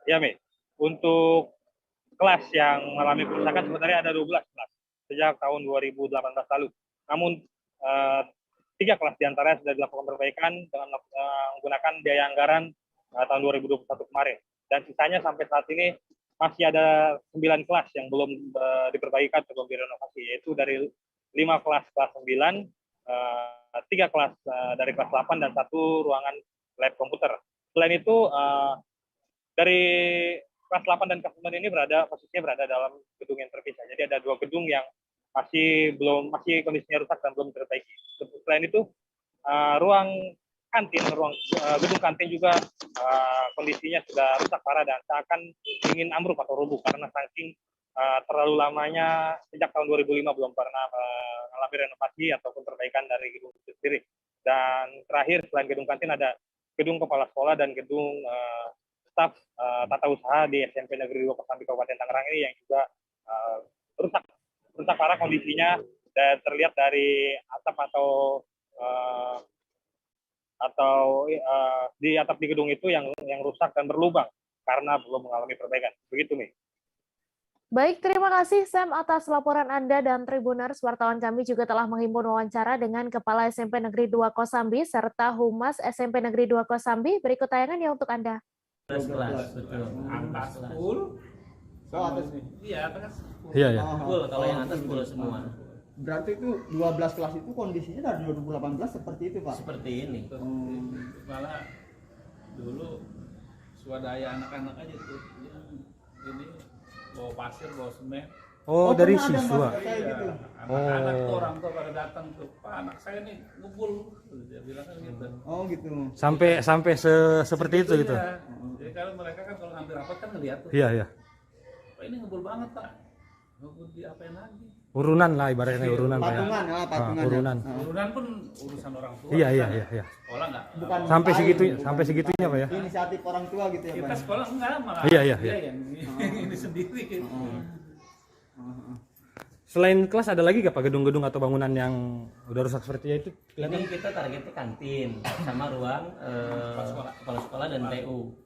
Ya, Mei. Untuk kelas yang mengalami kerusakan sebenarnya ada 12 kelas sejak tahun 2018 lalu. Namun 3 kelas diantaranya sudah dilakukan perbaikan dengan menggunakan biaya anggaran tahun 2021 kemarin. Dan sisanya sampai saat ini masih ada 9 kelas yang belum diperbaikan atau belum direnovasi, yaitu dari 5 kelas 9, 3 kelas dari kelas 8, dan 1 ruangan lab komputer. Selain itu, dari kelas 8 dan kelas 9 ini posisinya berada dalam gedung yang terpisah. Jadi ada 2 gedung yang masih kondisinya rusak dan belum diperbaiki. Selain itu, ruang kantin, gedung kantin juga kondisinya sudah rusak parah dan seakan ingin ambruk atau rubuh karena saking terlalu lamanya sejak tahun 2005 belum pernah mengalami renovasi ataupun perbaikan dari gedung itu sendiri. Dan terakhir selain gedung kantin ada gedung kepala sekolah dan gedung staf tata usaha di SMP Negeri 2 Kosambi Kabupaten Tangerang ini yang juga rusak parah kondisinya, dan terlihat dari atap atau di atap di gedung itu yang rusak dan berlubang karena belum mengalami perbaikan. Begitu, Mi. Baik, terima kasih Sam atas laporan Anda, dan Tribuners, wartawan kami juga telah menghimpun wawancara dengan Kepala SMP Negeri 2 Kosambi serta Humas SMP Negeri 2 Kosambi. Berikut tayangannya untuk Anda. 12, betul. Atas full. atas Iya, atas full. Iya, ya. Full, kalau yang atas full semua. Berarti itu 12 kelas itu kondisinya dari 2018 seperti itu, Pak? Seperti ini. Malah dulu swadaya anak-anak aja tuh. Ini bawa pasir, bawa semen. Oh, dari siswa. Iya. Anak-anak tuh orang tua pada datang tuh, Pak, anak saya nih ngebul. Dia bilang kan gitu. Oh, gitu. Sampai seperti itu gitu. Ya. Jadi kalau mereka kan kalau ngambil rapat kan ngeliat tuh. Iya, iya. Pak, ini ngebul banget, Pak. Ngebul diapain lagi? Urunan lah ibaratnya, urunan Pak. Patungan, ya. Patungan. Urunan. Urunan pun urusan orang tua. Iya. Sekolah enggak. Bukan sampai segitunya, Pak ya. Inisiatif orang tua gitu ya, Pak. Kita sekolah enggak malah. Iya. Yang ini sendiri gitu. Selain kelas ada lagi nggak Pak gedung-gedung atau bangunan yang udah rusak seperti itu? Ini kita targetnya kantin sama ruang kepala sekolah dan TU.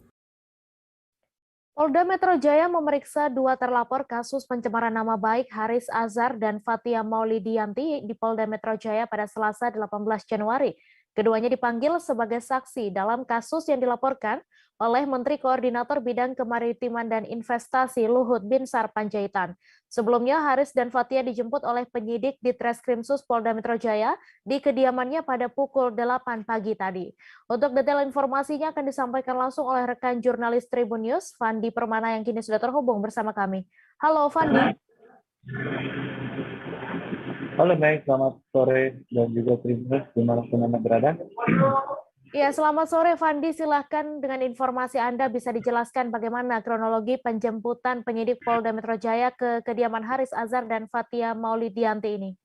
Polda Metro Jaya memeriksa 2 terlapor kasus pencemaran nama baik Haris Azhar dan Fathia Maulidiyanti di Polda Metro Jaya pada Selasa 18 Januari. Keduanya dipanggil sebagai saksi dalam kasus yang dilaporkan oleh Menteri Koordinator Bidang Kemaritiman dan Investasi Luhut Binsar Panjaitan. Sebelumnya, Haris dan Fathia dijemput oleh penyidik di Treskrimsus Polda Metro Jaya di kediamannya pada pukul 8 pagi tadi. Untuk detail informasinya akan disampaikan langsung oleh rekan jurnalis Tribun News, Fandi Permana, yang kini sudah terhubung bersama kami. Halo, Fandi. Halo, baik. Selamat sore dan juga Tribun News dimanapun Anda berada. Ya, selamat sore Fandi. Silahkan dengan informasi Anda bisa dijelaskan bagaimana kronologi penjemputan penyidik Polda Metro Jaya ke kediaman Haris Azhar dan Fathia Maulidiyanti ini.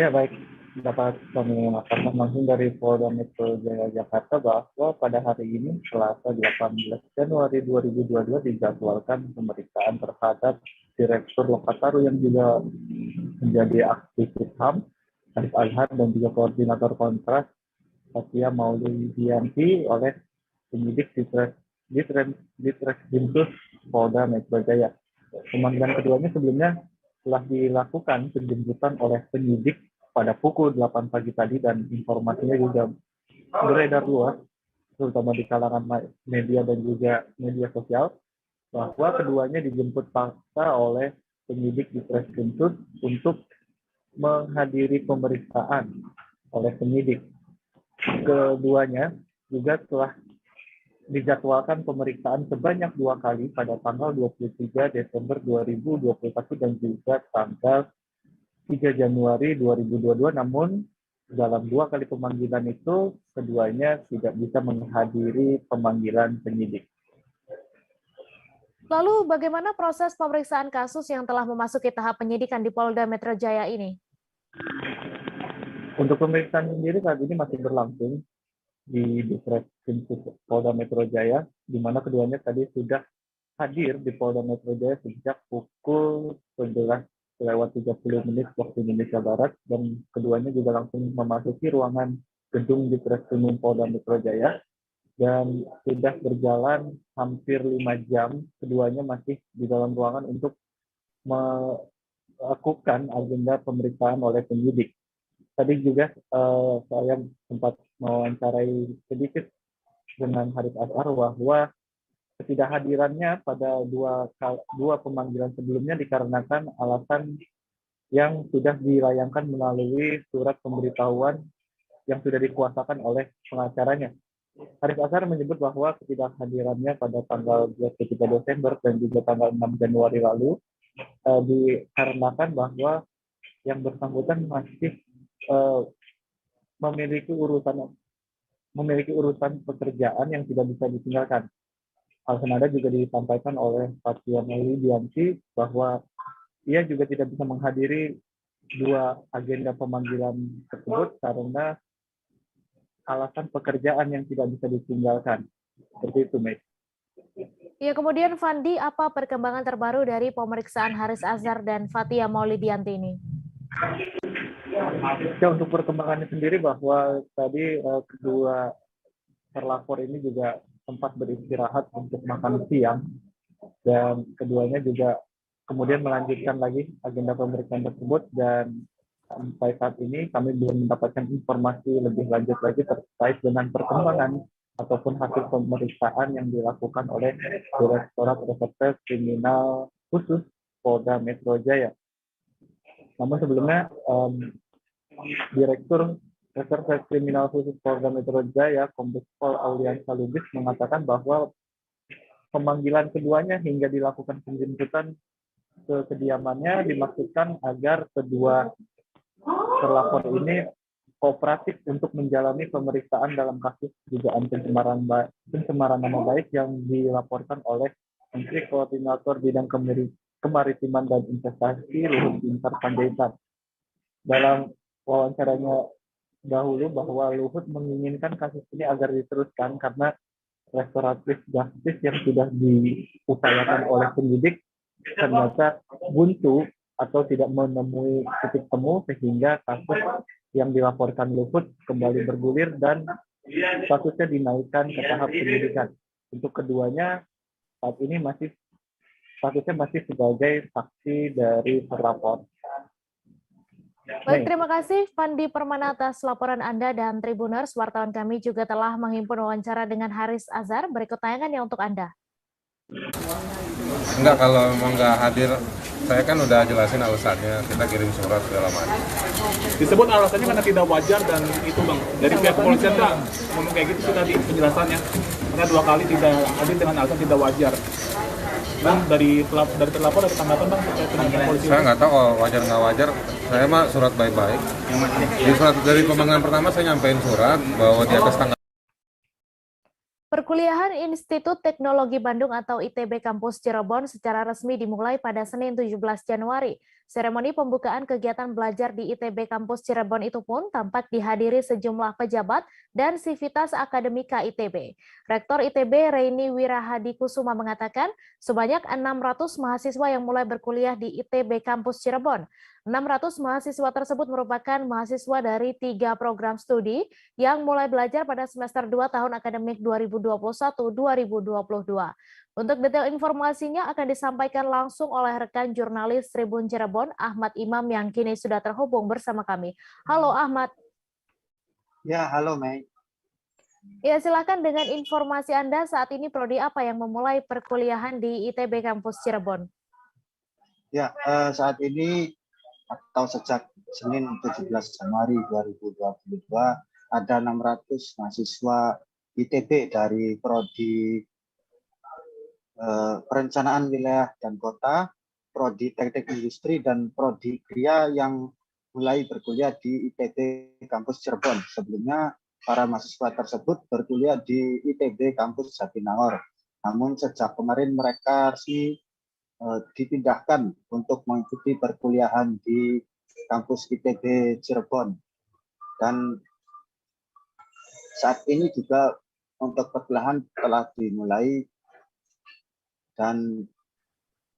Ya, baik. Dapat kami laporkan langsung dari Polda Metro Jaya Jakarta bahwa pada hari ini, Selasa 18 Januari 2022, dijadwalkan pemeriksaan terhadap Direktur Lokataru yang juga menjadi aktivis HAM, Haris Azhar, dan juga Koordinator Kontras Fathia Maulidiyanti oleh penyidik di Treskrimsus Polda Metro Jaya. Pemanggilan keduanya sebelumnya telah dilakukan penjemputan oleh penyidik pada pukul 8 pagi tadi, dan informasinya juga beredar luas, terutama di kalangan media dan juga media sosial, bahwa keduanya dijemput paksa oleh penyidik di Treskrimsus untuk menghadiri pemeriksaan oleh penyidik. Keduanya juga telah dijadwalkan pemeriksaan sebanyak 2 kali pada tanggal 23 Desember 2021 dan juga tanggal 3 Januari 2022. Namun dalam 2 kali pemanggilan itu keduanya tidak bisa menghadiri pemanggilan penyidik. Lalu bagaimana proses pemeriksaan kasus yang telah memasuki tahap penyidikan di Polda Metro Jaya ini? Untuk pemeriksaan sendiri saat ini masih berlangsung di Treskrimsus Polda Metro Jaya, di mana keduanya tadi sudah hadir di Polda Metro Jaya sejak pukul 11:30 waktu Indonesia Barat, dan keduanya juga langsung memasuki ruangan gedung di Treskrimsus Polda Metro Jaya, dan sudah berjalan hampir 5 jam. Keduanya masih di dalam ruangan untuk melakukan agenda pemeriksaan oleh penyidik. Tadi juga saya sempat mewawancarai sedikit dengan Haris Azhar bahwa ketidakhadirannya pada dua pemanggilan sebelumnya dikarenakan alasan yang sudah dilayangkan melalui surat pemberitahuan yang sudah dikuasakan oleh pengacaranya. Haris Azhar menyebut bahwa ketidakhadirannya pada tanggal 23 Desember dan juga tanggal 6 Januari lalu dikarenakan bahwa yang bersangkutan masih memiliki urusan pekerjaan yang tidak bisa ditinggalkan. Hal senada juga disampaikan oleh Fathia Maulidianti bahwa ia juga tidak bisa menghadiri dua agenda pemanggilan tersebut karena alasan pekerjaan yang tidak bisa ditinggalkan. Seperti itu, Mei. Ya, kemudian Fandi, apa perkembangan terbaru dari pemeriksaan Haris Azhar dan Fathia Maulidianti ini? Ya, untuk perkembangannya sendiri bahwa tadi kedua terlapor ini juga sempat beristirahat untuk makan siang, dan keduanya juga kemudian melanjutkan lagi agenda pemeriksaan tersebut, dan sampai saat ini kami belum mendapatkan informasi lebih lanjut lagi terkait dengan perkembangan ataupun hasil pemeriksaan yang dilakukan oleh Direktorat Reserse Kriminal Khusus Polda Metro Jaya. Namun sebelumnya Direktur Reserse Kriminal Khusus Polda Metro Jaya, Kombes Pol Auliansa Lubis, mengatakan bahwa pemanggilan keduanya hingga dilakukan penjemputan ke kediamannya dimaksudkan agar kedua terlapor ini kooperatif untuk menjalani pemeriksaan dalam kasus dugaan pencemaran nama baik yang dilaporkan oleh Menteri Koordinator Bidang Kemaritiman dan Investasi Luhut Binsar Panjaitan. Dalam wawancaranya dahulu bahwa Luhut menginginkan kasus ini agar diteruskan karena restoratif justice yang sudah diupayakan oleh penyidik ternyata buntu atau tidak menemui titik temu sehingga kasus yang dilaporkan Luhut kembali bergulir dan statusnya dinaikkan ke tahap penyidikan. Untuk keduanya saat ini statusnya masih sebagai saksi dari terlapor. Baik, terima kasih Fandi Permana atas laporan Anda, dan Tribuners, wartawan kami juga telah menghimpun wawancara dengan Haris Azhar. Berikut tayangannya untuk Anda. Enggak, kalau memang nggak hadir, saya kan udah jelasin alasannya, kita kirim surat segala macam. Disebut alasannya karena tidak wajar, dan itu Bang, dari pihak kepolisian ngomong kayak gitu sudah di penjelasannya, karena 2 kali tidak hadir dengan alasan tidak wajar. Bang, dari terlapor ada tanggapan Bang terkait dengan kepolisian? Saya nggak tahu kalau wajar nggak wajar, saya mah surat baik-baik. Di surat dari pemanggilan pertama saya nyampein surat bahwa di atas tanggal. Perkuliahan Institut Teknologi Bandung atau ITB Kampus Cirebon secara resmi dimulai pada Senin 17 Januari. Seremoni pembukaan kegiatan belajar di ITB Kampus Cirebon itu pun tampak dihadiri sejumlah pejabat dan sivitas akademika ITB. Rektor ITB Reini Wirahadi Kusuma mengatakan sebanyak 600 mahasiswa yang mulai berkuliah di ITB Kampus Cirebon. 600 mahasiswa tersebut merupakan mahasiswa dari 3 program studi yang mulai belajar pada semester 2 tahun akademik 2021-2022. Untuk detail informasinya akan disampaikan langsung oleh rekan jurnalis Tribun Cirebon, Ahmad Imam, yang kini sudah terhubung bersama kami. Halo Ahmad. Ya, halo Mei. Ya, silakan dengan informasi Anda saat ini prodi apa yang memulai perkuliahan di ITB Kampus Cirebon? Ya, saat ini atau sejak Senin 17 Januari 2022 ada 600 mahasiswa ITB dari prodi Perencanaan Wilayah dan Kota, prodi Teknik Industri, dan prodi Kria yang mulai berkuliah di ITB Kampus Cirebon. Sebelumnya para mahasiswa tersebut berkuliah di ITB Kampus Jatinangor. Namun sejak kemarin mereka dipindahkan untuk mengikuti perkuliahan di kampus ITB Cirebon, dan saat ini juga untuk perkuliahan telah dimulai, dan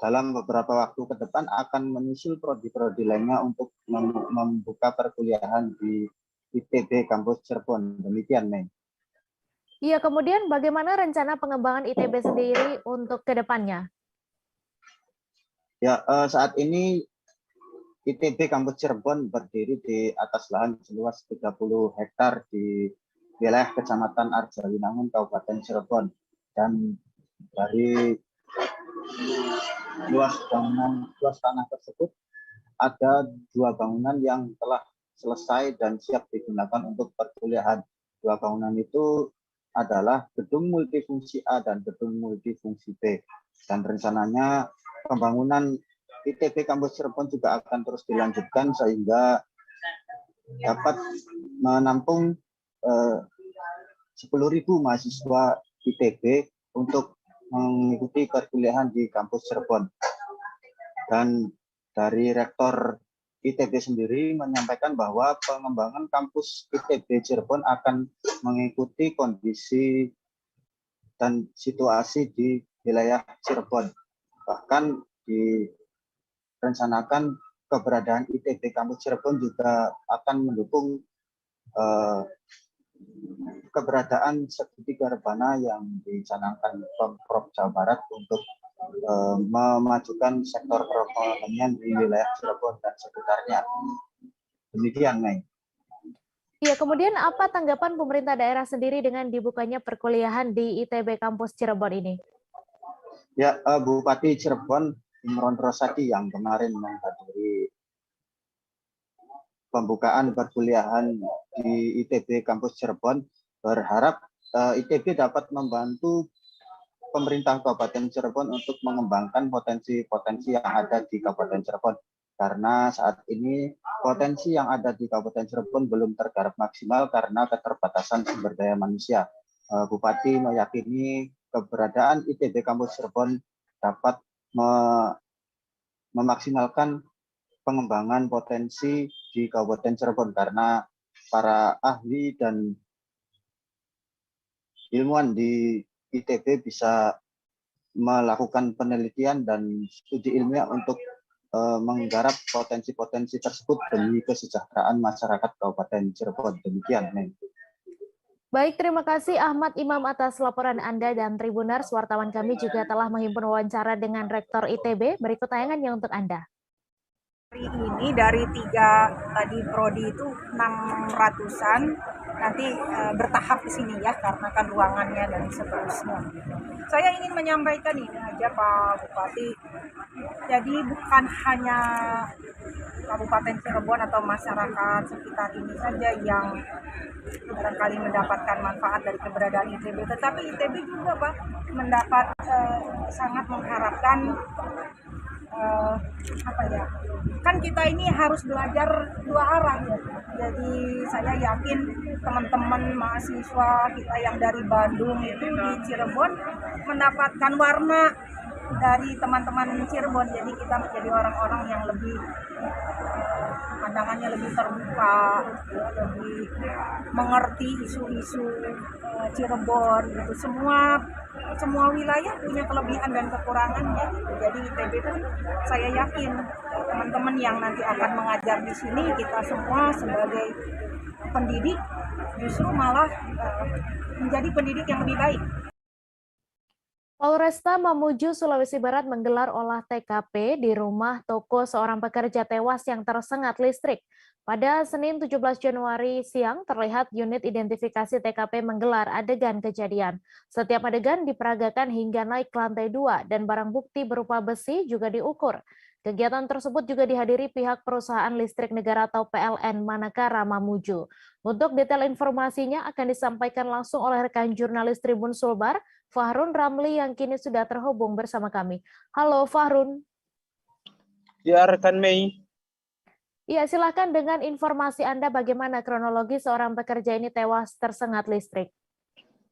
dalam beberapa waktu ke depan akan menyusul prodi-prodi lainnya untuk membuka perkuliahan di ITB Kampus Cirebon. Demikian, Mei. Iya, kemudian bagaimana rencana pengembangan ITB sendiri untuk ke depannya? Ya, saat ini ITB Kampus Cirebon berdiri di atas lahan seluas 30 hektar di wilayah Kecamatan Arjawinangun, Kabupaten Cirebon. Dan dari luas tanah tersebut ada 2 bangunan yang telah selesai dan siap digunakan untuk perkuliahan. 2 bangunan itu adalah gedung multifungsi A dan gedung multifungsi B. Dan rencananya pembangunan ITB Kampus Cirebon juga akan terus dilanjutkan sehingga dapat menampung 10.000 mahasiswa ITB untuk mengikuti perkuliahan di kampus Cirebon. Dan dari Rektor ITB sendiri menyampaikan bahwa pengembangan kampus ITB Cirebon akan mengikuti kondisi dan situasi di wilayah Cirebon. Bahkan direncanakan keberadaan ITB kampus Cirebon juga akan mendukung keberadaan segitiga rebana yang dicanangkan Pemprov Jawa Barat untuk memajukan sektor perekonomian di wilayah Cirebon dan sekitarnya. Demikian, Mei. Ya, kemudian apa tanggapan pemerintah daerah sendiri dengan dibukanya perkuliahan di ITB kampus Cirebon ini? Ya, Bupati Cirebon Imron Rosadi yang kemarin menghadiri pembukaan perkuliahan di ITB kampus Cirebon berharap ITB dapat membantu pemerintah Kabupaten Cirebon untuk mengembangkan potensi-potensi yang ada di Kabupaten Cirebon. Karena saat ini potensi yang ada di Kabupaten Cirebon belum tergarap maksimal karena keterbatasan sumber daya manusia. Bupati meyakini keberadaan ITB kampus Cirebon dapat memaksimalkan pengembangan potensi di Kabupaten Cirebon karena para ahli dan ilmuwan di ITB bisa melakukan penelitian dan studi ilmiah untuk menggarap potensi-potensi tersebut demi kesejahteraan masyarakat Kabupaten Cirebon. Demikian, Neng. Baik, terima kasih Ahmad Imam atas laporan Anda dan Tribuners. Wartawan kami juga telah menghimpun wawancara dengan Rektor ITB. Berikut tayangannya untuk Anda. Hari ini dari 3 tadi prodi itu 600-an nanti bertahap di sini ya karena kan ruangannya dan seterusnya. Saya ingin menyampaikan ini aja Pak Bupati. Jadi bukan hanya Kabupaten Cirebon atau masyarakat sekitar ini saja yang barangkali mendapatkan manfaat dari keberadaan ITB, tetapi ITB juga Pak mendapat sangat mengharapkan kan kita ini harus belajar dua arah ya. Jadi saya yakin teman-teman mahasiswa kita yang dari Bandung itu di Cirebon mendapatkan warna dari teman-teman Cirebon. Jadi kita menjadi orang-orang yang lebih pandangannya lebih terbuka, ya, lebih mengerti isu-isu Cirebon gitu. Semua wilayah punya kelebihan dan kekurangannya gitu. Jadi ITB itu saya yakin teman-teman yang nanti akan mengajar di sini, kita semua sebagai pendidik justru malah menjadi pendidik yang lebih baik. Polresta Mamuju, Sulawesi Barat menggelar olah TKP di rumah toko seorang pekerja tewas yang tersengat listrik. Pada Senin 17 Januari siang, terlihat unit identifikasi TKP menggelar adegan kejadian. Setiap adegan diperagakan hingga naik ke lantai 2 dan barang bukti berupa besi juga diukur. Kegiatan tersebut juga dihadiri pihak perusahaan listrik negara atau PLN Manakara Mamuju. Untuk detail informasinya akan disampaikan langsung oleh rekan jurnalis Tribun Sulbar, Fahrun Ramli yang kini sudah terhubung bersama kami. Halo Fahrun. Ya, rekan Mei. Iya, silakan dengan informasi Anda bagaimana kronologi seorang pekerja ini tewas tersengat listrik.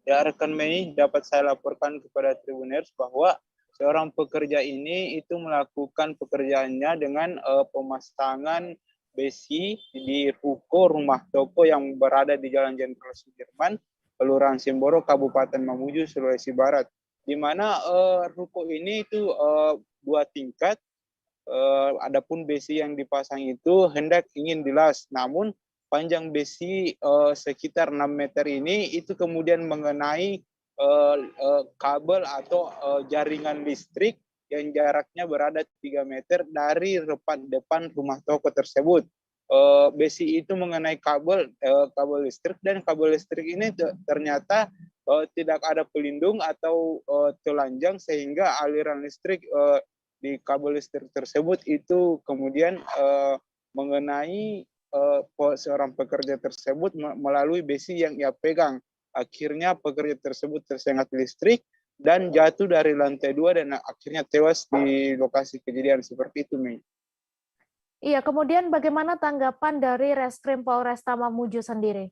Ya, rekan Mei, dapat saya laporkan kepada Tribuners bahwa seorang pekerja ini itu melakukan pekerjaannya dengan pemasangan besi di ruko rumah toko yang berada di Jalan Jenderal Sudirman, Kelurahan Simboro, Kabupaten Mamuju, Sulawesi Barat. Di mana ruko ini itu 2 tingkat. Adapun besi yang dipasang itu hendak ingin dilas, namun panjang besi sekitar 6 meter ini itu kemudian mengenai kabel atau jaringan listrik yang jaraknya berada 3 meter dari depan rumah toko tersebut. Besi itu mengenai kabel listrik, dan kabel listrik ini ternyata tidak ada pelindung atau telanjang sehingga aliran listrik di kabel listrik tersebut itu kemudian mengenai seorang pekerja tersebut melalui besi yang ia pegang. Akhirnya pekerja tersebut tersengat listrik dan jatuh dari lantai 2 dan akhirnya tewas di lokasi kejadian. Seperti itu, Mei. Iya, kemudian bagaimana tanggapan dari Reskrim Polresta Mamuju sendiri?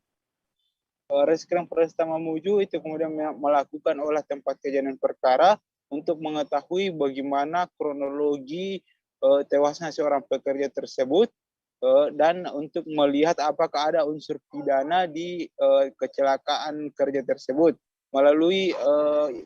Reskrim Polresta Mamuju itu kemudian melakukan olah tempat kejadian perkara untuk mengetahui bagaimana kronologi tewasnya seorang pekerja tersebut dan untuk melihat apakah ada unsur pidana di kecelakaan kerja tersebut. Melalui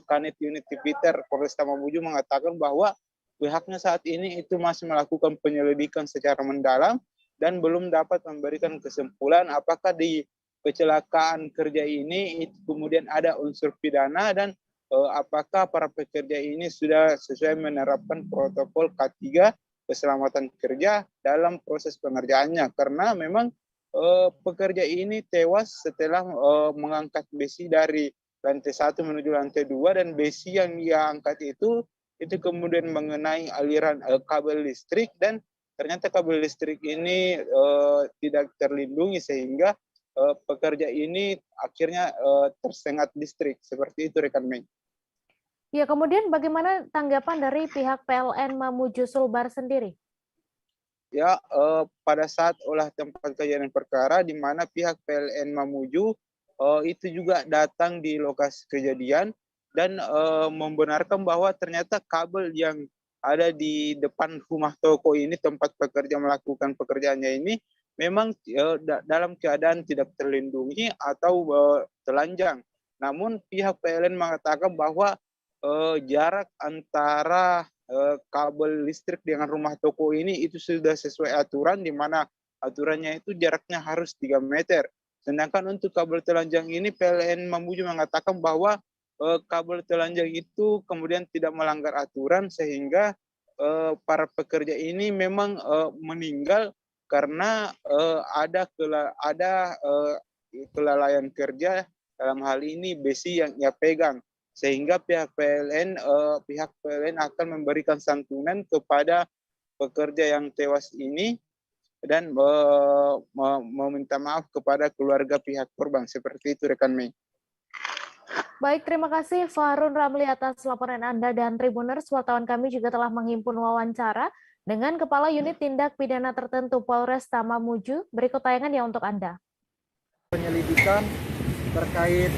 Kanit Unit Tipiter Polresta Mamuju mengatakan bahwa pihaknya saat ini itu masih melakukan penyelidikan secara mendalam dan belum dapat memberikan kesimpulan apakah di kecelakaan kerja ini itu kemudian ada unsur pidana dan apakah para pekerja ini sudah sesuai menerapkan protokol K3 keselamatan kerja dalam proses pengerjaannya, karena memang pekerja ini tewas setelah mengangkat besi dari lantai 1 menuju lantai 2 dan besi yang dia angkat itu kemudian mengenai aliran kabel listrik dan ternyata kabel listrik ini tidak terlindungi sehingga pekerja ini akhirnya tersengat listrik. Seperti itu rekan Mei. Ya, kemudian bagaimana tanggapan dari pihak PLN Mamuju Sulbar sendiri? Ya, pada saat olah tempat kejadian perkara di mana pihak PLN Mamuju itu juga datang di lokasi kejadian dan membenarkan bahwa ternyata kabel yang ada di depan rumah toko ini tempat pekerja melakukan pekerjaannya ini memang dalam keadaan tidak terlindungi atau telanjang. Namun pihak PLN mengatakan bahwa jarak antara kabel listrik dengan rumah toko ini itu sudah sesuai aturan, di mana aturannya itu jaraknya harus 3 meter. Sedangkan untuk kabel telanjang ini PLN Mamuju mengatakan bahwa kabel telanjang itu kemudian tidak melanggar aturan sehingga para pekerja ini memang meninggal karena ada kelalaian kerja, dalam hal ini besi yang ia pegang, sehingga pihak PLN akan memberikan santunan kepada pekerja yang tewas ini dan meminta maaf kepada keluarga pihak korban. Seperti itu rekan Mei. Baik, terima kasih Fahrun Ramli atas laporan Anda, dan Tribuners, wartawan kami juga telah menghimpun wawancara dengan Kepala Unit Tindak Pidana Tertentu Polresta Mamuju. Berikut tayangannya untuk Anda. Penyelidikan terkait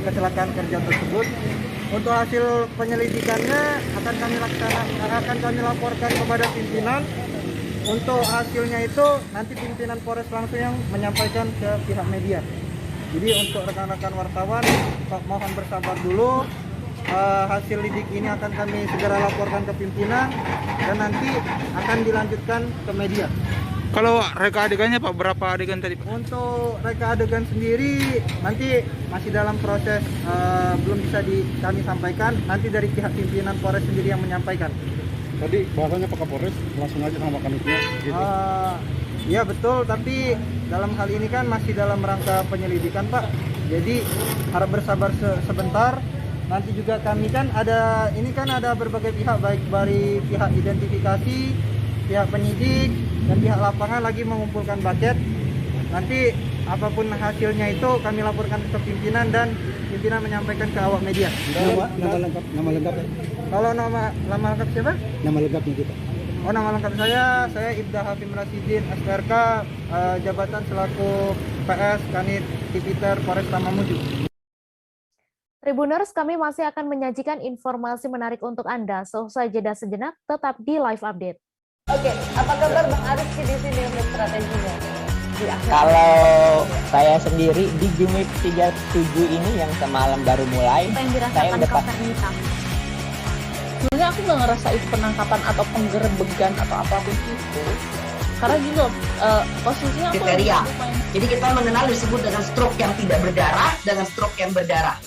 kecelakaan kerja tersebut. Untuk hasil penyelidikannya akan kami laporkan kepada pimpinan. Untuk hasilnya itu nanti pimpinan Polres langsung yang menyampaikan ke pihak media. Jadi untuk rekan-rekan wartawan mohon bersabar dulu. Hasil lidik ini akan kami segera laporkan ke pimpinan dan nanti akan dilanjutkan ke media. Kalau reka adegannya Pak, berapa adegan tadi Pak? Untuk reka adegan sendiri nanti masih dalam proses, belum bisa kami sampaikan. Nanti dari pihak pimpinan Polres sendiri yang menyampaikan. Tadi bahasanya Pak Kapolres langsung aja sama kanitnya gitu. Iya betul, tapi dalam hal ini kan masih dalam rangka penyelidikan Pak. Jadi harap bersabar sebentar. Nanti juga kami kan ada berbagai pihak, baik dari pihak identifikasi, pihak penyidik, dan pihak lapangan lagi mengumpulkan bucket. Nanti apapun hasilnya itu kami laporkan ke pimpinan dan pimpinan menyampaikan ke awak media. Nama lengkap. Kalau nama lengkap siapa? Nama lengkapnya kita. Oh, nama lengkap saya Ibda Hafim Rasidin, SPRK, jabatan selaku PS Kanit Tipiter Polresta Mamuju. Tribuners, kami masih akan menyajikan informasi menarik untuk Anda. Seusai jeda sejenak, tetap di Live Update. Oke, apa kabar Bang Ariski di sini untuk strateginya? Kalau saya sendiri di Jumip 37 ini yang semalam baru mulai, saya udah sebenarnya aku nggak ngerasa itu penangkapan atau penggerebegan atau apapun itu. Karena gini loh, posisinya aku kriteria. Jadi kita mengenal disebut dengan stroke yang tidak berdarah dengan stroke yang berdarah.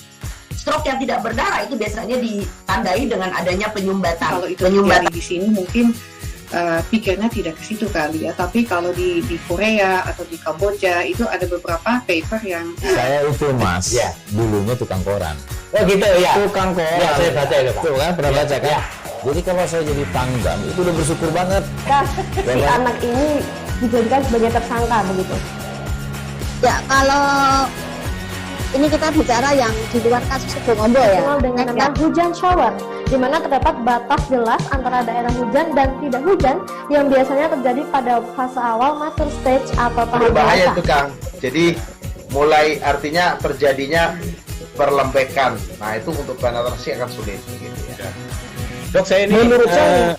Stroke yang tidak berdarah itu biasanya ditandai dengan adanya penyumbatan. Kalau itu terjadi di sini mungkin pikirnya tidak ke situ kali ya. Tapi kalau di Korea atau di Kamboja itu ada beberapa paper yang saya itu Mas, ya, dulunya tukang koran. Oh gitu ya. Tukang koran. Ya, saya baca ya Pak. Tuh kan pernah baca kan? Ya. Jadi kalau saya jadi Pangdam itu udah bersyukur banget. Si anak ini dijadikan sebagai tersangka begitu. Ya, kalau Ini kita bicara yang di luar kasus Sebongombo ya. Dengan nama hujan shower, di mana terdapat batas jelas antara daerah hujan dan tidak hujan yang biasanya terjadi pada fase awal mature stage atau tahap berbahaya itu Kang. Jadi mulai artinya terjadinya perlembekan. Nah itu untuk penetrasi akan sulit. Gitu ya. Dok, saya ini menurut saya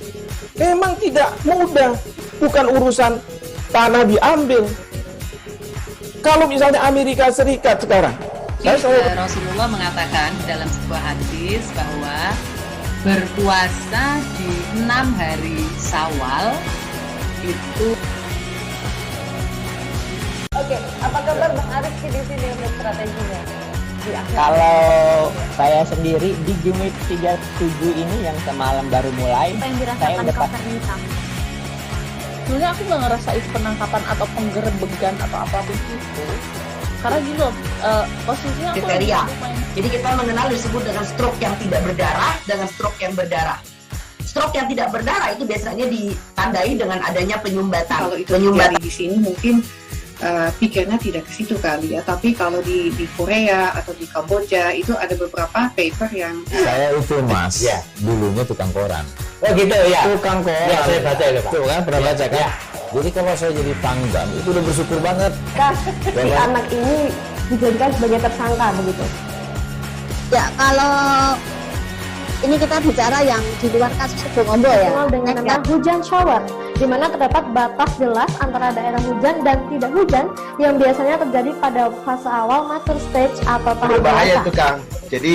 memang tidak mudah. Bukan urusan tanah diambil. Kalau misalnya Amerika Serikat sekarang, Rasulullah mengatakan dalam sebuah hadis bahwa berpuasa di 6 hari Syawal itu. Oke, apa kabar Bang Arif di sini untuk strateginya? Kalau saya sendiri di Jumip 37 ini yang semalam baru mulai, saya udah sebenarnya aku nggak ngerasa itu penangkapan atau penggerebegan atau apapun itu. Karena gini loh, posisinya aku kriteria. Jadi kita mengenal disebut dengan stroke yang tidak berdarah dengan stroke yang berdarah. Stroke yang tidak berdarah itu biasanya ditandai dengan adanya penyumbatan. Kalau itu terjadi di sini mungkin pikirnya tidak ke situ kali ya. Tapi kalau di Korea atau di Kamboja itu ada beberapa paper yang saya itu Mas, ya, dulunya tukang koran. Oh gitu ya. Tukang koran. Ya, saya baca itu Pak. Tuh kan pernah baca kan? Ya. Jadi kalau saya jadi Pangdam itu udah bersyukur banget. Si anak ini dijadikan sebagai tersangka begitu. Ya kalau ini kita bicara yang di luar kasus Sebongombo ya. Dengan nama hujan shower, di mana terdapat batas jelas antara daerah hujan dan tidak hujan yang biasanya terjadi pada fase awal mature stage atau tahap berbahaya itu Kang. Jadi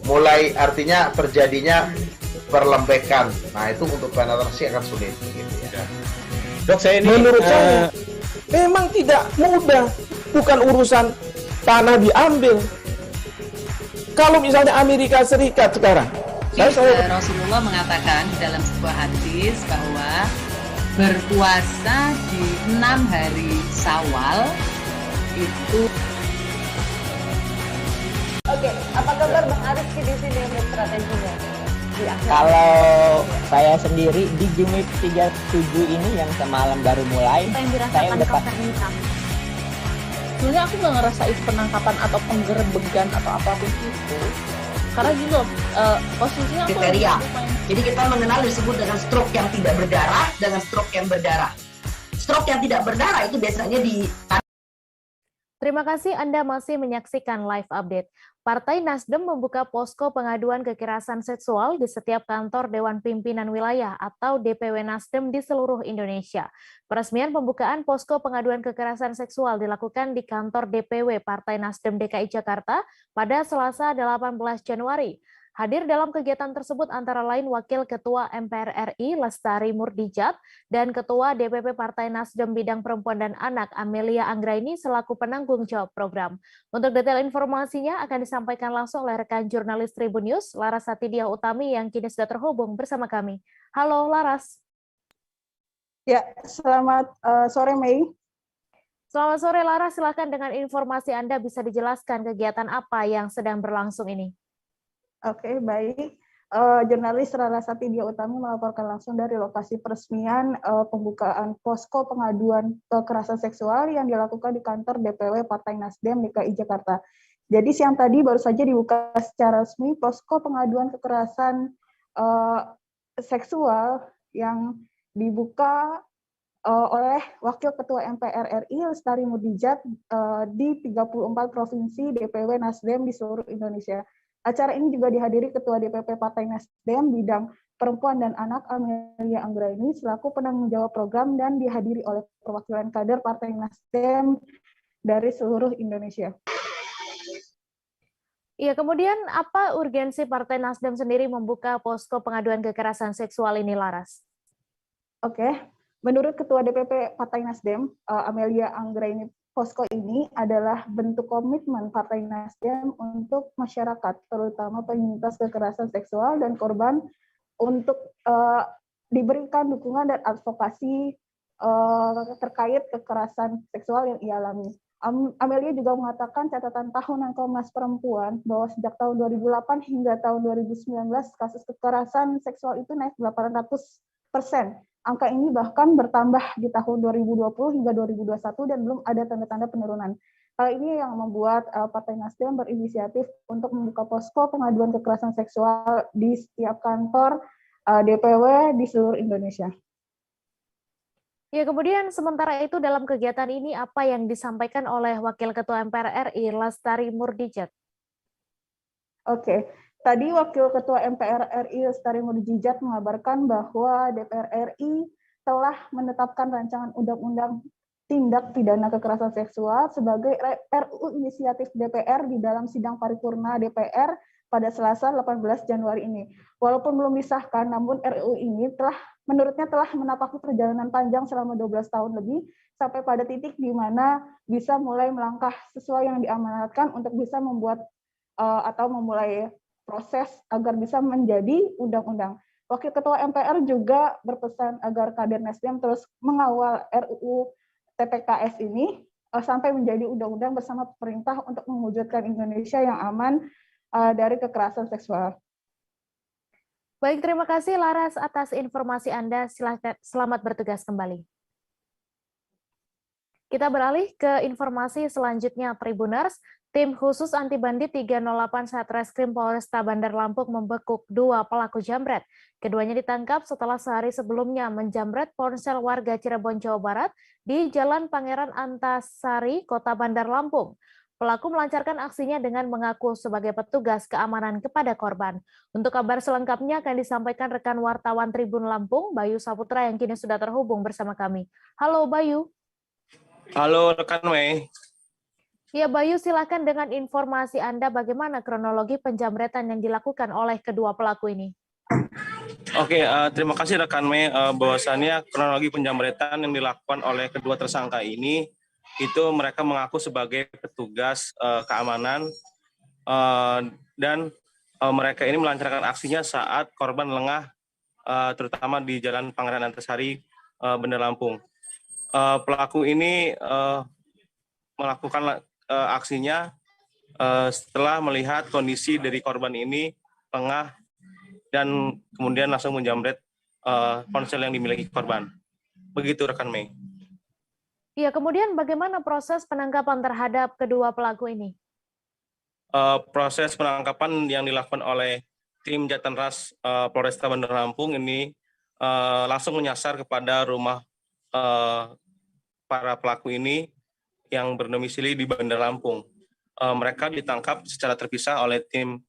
mulai artinya terjadinya perlembekan. Nah itu untuk penetrasi akan sulit. Gitu ya. Dok, saya ini menurut saya memang tidak mudah. Bukan urusan tanah diambil. Kalau misalnya Amerika Serikat sekarang, Rasulullah mengatakan dalam sebuah hadis bahwa berpuasa di 6 hari Syawal itu. Oke, apa kabar Bang Arif di sini untuk strateginya? Kalau saya sendiri di Jumip 37 ini yang semalam baru mulai, saya udah sebenarnya aku nggak ngerasa itu penangkapan atau penggerebegan atau apapun itu. Karena gini loh, posisinya kriteria. Jadi kita mengenal disebut dengan stroke yang tidak berdarah dengan stroke yang berdarah. Stroke yang tidak berdarah itu biasanya Terima kasih Anda masih menyaksikan live update. Partai Nasdem membuka posko pengaduan kekerasan seksual di setiap kantor Dewan Pimpinan Wilayah atau DPW Nasdem di seluruh Indonesia. Peresmian pembukaan posko pengaduan kekerasan seksual dilakukan di kantor DPW Partai Nasdem DKI Jakarta pada Selasa 18 Januari. Hadir dalam kegiatan tersebut antara lain Wakil Ketua MPR RI Lestari Murdijat dan Ketua DPP Partai Nasdem Bidang Perempuan dan Anak Amelia Anggraini selaku penanggung jawab program. Untuk detail informasinya akan disampaikan langsung oleh rekan jurnalis Tribun News, Laras Satidia Utami yang kini sudah terhubung bersama kami. Halo Laras. Ya, selamat sore Mei. Selamat sore Laras, silakan dengan informasi Anda bisa dijelaskan kegiatan apa yang sedang berlangsung ini. Oke, baik. Jurnalis Laras Satidia Utami melaporkan langsung dari lokasi peresmian pembukaan posko pengaduan kekerasan seksual yang dilakukan di kantor DPW Partai Nasdem DKI Jakarta. Jadi siang tadi baru saja dibuka secara resmi posko pengaduan kekerasan seksual yang dibuka oleh Wakil Ketua MPR RI Lestari Murdijat di 34 provinsi DPW Nasdem di seluruh Indonesia. Acara ini juga dihadiri Ketua DPP Partai Nasdem Bidang Perempuan dan Anak Amelia Anggraini selaku penanggung jawab program dan dihadiri oleh perwakilan kader Partai Nasdem dari seluruh Indonesia. Iya, kemudian apa urgensi Partai Nasdem sendiri membuka posko pengaduan kekerasan seksual ini, Laras? Oke, menurut Ketua DPP Partai Nasdem, Amelia Anggraini, posko ini adalah bentuk komitmen Partai Nasdem untuk masyarakat, terutama penyintas kekerasan seksual dan korban, untuk diberikan dukungan dan advokasi terkait kekerasan seksual yang ia alami. Amelia juga mengatakan catatan tahunan Komnas Perempuan bahwa sejak tahun 2008 hingga tahun 2019 kasus kekerasan seksual itu naik 800%. Angka ini bahkan bertambah di tahun 2020 hingga 2021 dan belum ada tanda-tanda penurunan. Ini yang membuat Partai Nasdem berinisiatif untuk membuka posko pengaduan kekerasan seksual di setiap kantor DPW di seluruh Indonesia. Ya, kemudian sementara itu dalam kegiatan ini apa yang disampaikan oleh Wakil Ketua MPR RI Lestari Murdijat? Oke, tadi Wakil Ketua MPR RI Lestari Murdijat mengabarkan bahwa DPR RI telah menetapkan rancangan undang-undang tindak pidana kekerasan seksual sebagai RUU inisiatif DPR di dalam sidang paripurna DPR pada Selasa 18 Januari ini. Walaupun belum disahkan, namun RUU ini menurutnya telah menapaki perjalanan panjang selama 12 tahun lebih sampai pada titik di mana bisa mulai melangkah sesuai yang diamanatkan untuk bisa membuat atau memulai proses agar bisa menjadi undang-undang. Wakil Ketua MPR juga berpesan agar kader Nasdem terus mengawal RUU TPKS ini sampai menjadi undang-undang bersama pemerintah untuk mewujudkan Indonesia yang aman dari kekerasan seksual. Baik, terima kasih Laras atas informasi Anda. Selamat bertugas kembali. Kita beralih ke informasi selanjutnya, Tribuners. Tim khusus anti bandit 308 Satreskrim Polresta Bandar Lampung membekuk 2 pelaku jambret. Keduanya ditangkap setelah sehari sebelumnya menjambret ponsel warga Cirebon, Jawa Barat di Jalan Pangeran Antasari, Kota Bandar Lampung. Pelaku melancarkan aksinya dengan mengaku sebagai petugas keamanan kepada korban. Untuk kabar selengkapnya akan disampaikan rekan wartawan Tribun Lampung, Bayu Saputra yang kini sudah terhubung bersama kami. Halo Bayu. Halo rekan Mei. Ya Bayu, silakan dengan informasi Anda bagaimana kronologi penjambretan yang dilakukan oleh kedua pelaku ini. Oke, terima kasih rekan Mei. Bahwasannya kronologi penjambretan yang dilakukan oleh kedua tersangka ini, itu mereka mengaku sebagai petugas keamanan dan mereka ini melancarkan aksinya saat korban lengah, terutama di Jalan Pangeran Antasari, Bandar Lampung. Pelaku ini melakukan aksinya setelah melihat kondisi dari korban ini lengah dan kemudian langsung menjambret ponsel yang dimiliki korban. Begitu rekan Mei. Ya, kemudian bagaimana proses penangkapan terhadap kedua pelaku ini? Proses penangkapan yang dilakukan oleh tim Jatanras Polresta Bandar Lampung ini langsung menyasar kepada rumah para pelaku ini yang berdomisili di Bandar Lampung. Mereka ditangkap secara terpisah oleh tim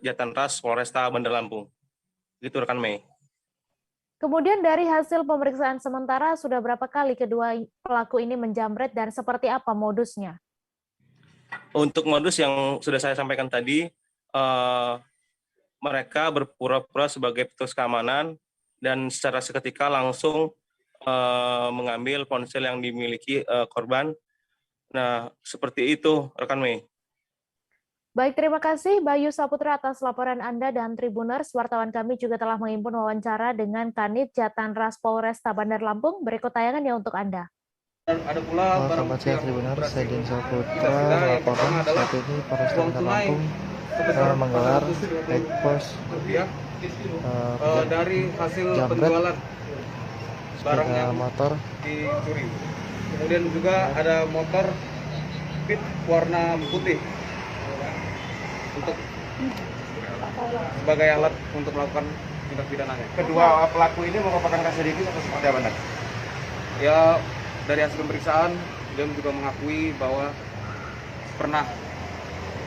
Jatanras Polresta Bandar Lampung. Gitu rekan Mei. Kemudian dari hasil pemeriksaan sementara sudah berapa kali kedua pelaku ini menjambret dan seperti apa modusnya? Untuk modus yang sudah saya sampaikan tadi, mereka berpura-pura sebagai petugas keamanan dan secara seketika langsung mengambil ponsel yang dimiliki korban. Nah, seperti itu, rekan Mei. Baik, terima kasih Bayu Saputra atas laporan Anda dan Tribuners. Wartawan kami juga telah menghimpun wawancara dengan Kanit Jatanras Polresta Bandar Lampung. Berikut tayangannya untuk Anda. Ada pula selamat siang Tribuners, saya Din Saputra melaporkan saat ini Polresta Bandar Lampung menggelar ekspos dari hasil penjualan barang yang motor dicuri. Kemudian juga ada motor Fit warna putih untuk sebagai alat untuk melakukan tindak pidananya. Kedua pelaku ini merupakan residivis atau seperti apa, Nak? Ya, dari hasil pemeriksaan dia juga mengakui bahwa pernah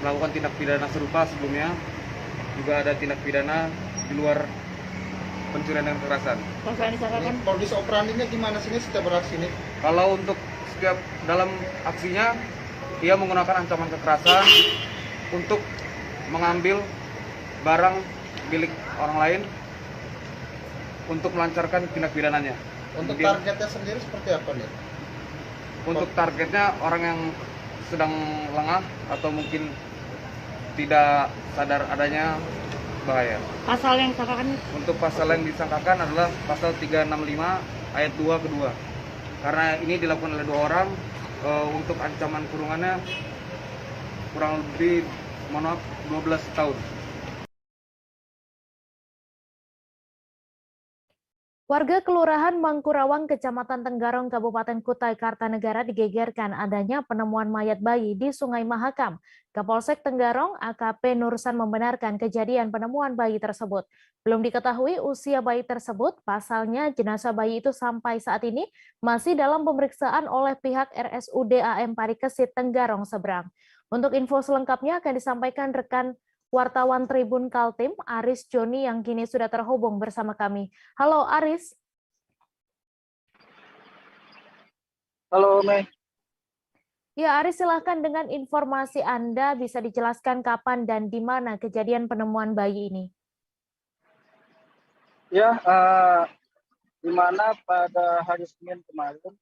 melakukan tindak pidana serupa sebelumnya. Juga ada tindak pidana di luar pencurian dan kekerasan. Modus operandinya gimana sih setiap beraksi ini? Kalau untuk setiap dalam aksinya, ia menggunakan ancaman kekerasan untuk mengambil barang milik orang lain untuk melancarkan tindak pidananya. Untuk targetnya sendiri seperti apa nih? Untuk targetnya orang yang sedang lengah atau mungkin tidak sadar adanya bahaya. Pasal yang disangkakan? Untuk pasal yang disangkakan adalah pasal 365 ayat 2 kedua. Karena ini dilakukan oleh 2 orang, untuk ancaman kurungannya kurang lebih 12 tahun. Warga Kelurahan Mangkurawang, Kecamatan Tenggarong, Kabupaten Kutai Kartanegara digegerkan adanya penemuan mayat bayi di Sungai Mahakam. Kapolsek Tenggarong, AKP Nursan membenarkan kejadian penemuan bayi tersebut. Belum diketahui usia bayi tersebut, pasalnya jenazah bayi itu sampai saat ini masih dalam pemeriksaan oleh pihak RSUD AM Parikesit Tenggarong Seberang. Untuk info selengkapnya akan disampaikan rekan wartawan Tribun Kaltim, Aris Joni yang kini sudah terhubung bersama kami. Halo Aris. Halo Mei. Ya Aris, silahkan dengan informasi Anda bisa dijelaskan kapan dan di mana kejadian penemuan bayi ini. Ya, di mana pada hari Senin kemarin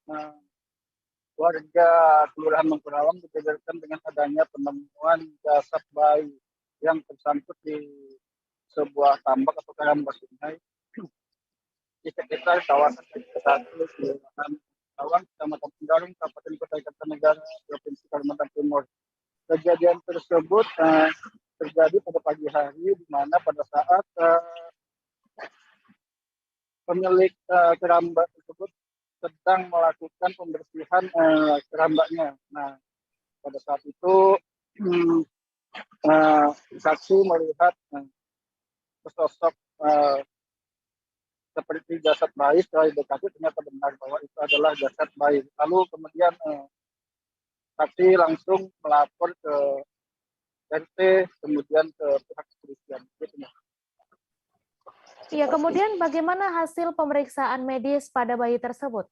warga Kelurahan Mangkurawang digegerkan dengan adanya penemuan jasad bayi yang tersangkut di sebuah tambak atau keramba sungai di sekitar kawasan Kelurahan Mangkurawang, Kecamatan Tenggarong, Kabupaten Kutai Kartanegara, Provinsi Kalimantan Timur. Kejadian tersebut terjadi pada pagi hari, di mana pada saat pemilik keramba tersebut sedang melakukan pembersihan kerambanya. Nah, pada saat itu saksi melihat sosok seperti jasad bayi. Setelah didekati ternyata benar bahwa itu adalah jasad bayi. Lalu kemudian saksi langsung melapor ke RT, kemudian ke pihak kepolisian. Iya, kemudian bagaimana hasil pemeriksaan medis pada bayi tersebut?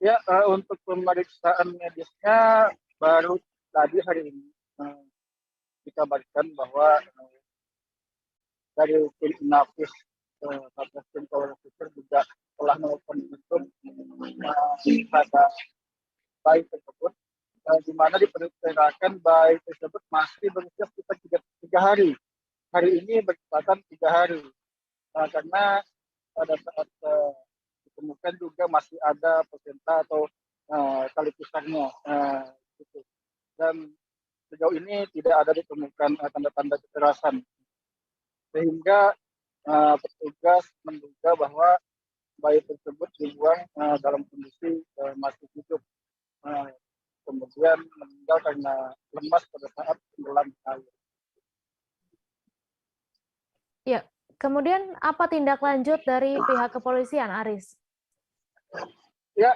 Ya, untuk pemeriksaan medisnya baru tadi hari ini dikabarkan bahwa dari tim Inafis Satreskrim Polres juga telah melakukan visum pada bayi tersebut, di mana diperkirakan bayi tersebut masih berusia sekitar 3 hari. Hari ini bertepatan 3 hari, karena pada saat ditemukan juga masih ada placenta atau tali pusarnya. Gitu. Dan sejauh ini tidak ada ditemukan tanda-tanda kekerasan, sehingga petugas menduga bahwa bayi tersebut dibuang dalam kondisi masih hidup, kemudian meninggal karena lemas pada saat tenggelam di air. Ya, kemudian apa tindak lanjut dari pihak kepolisian, Aris? Ya,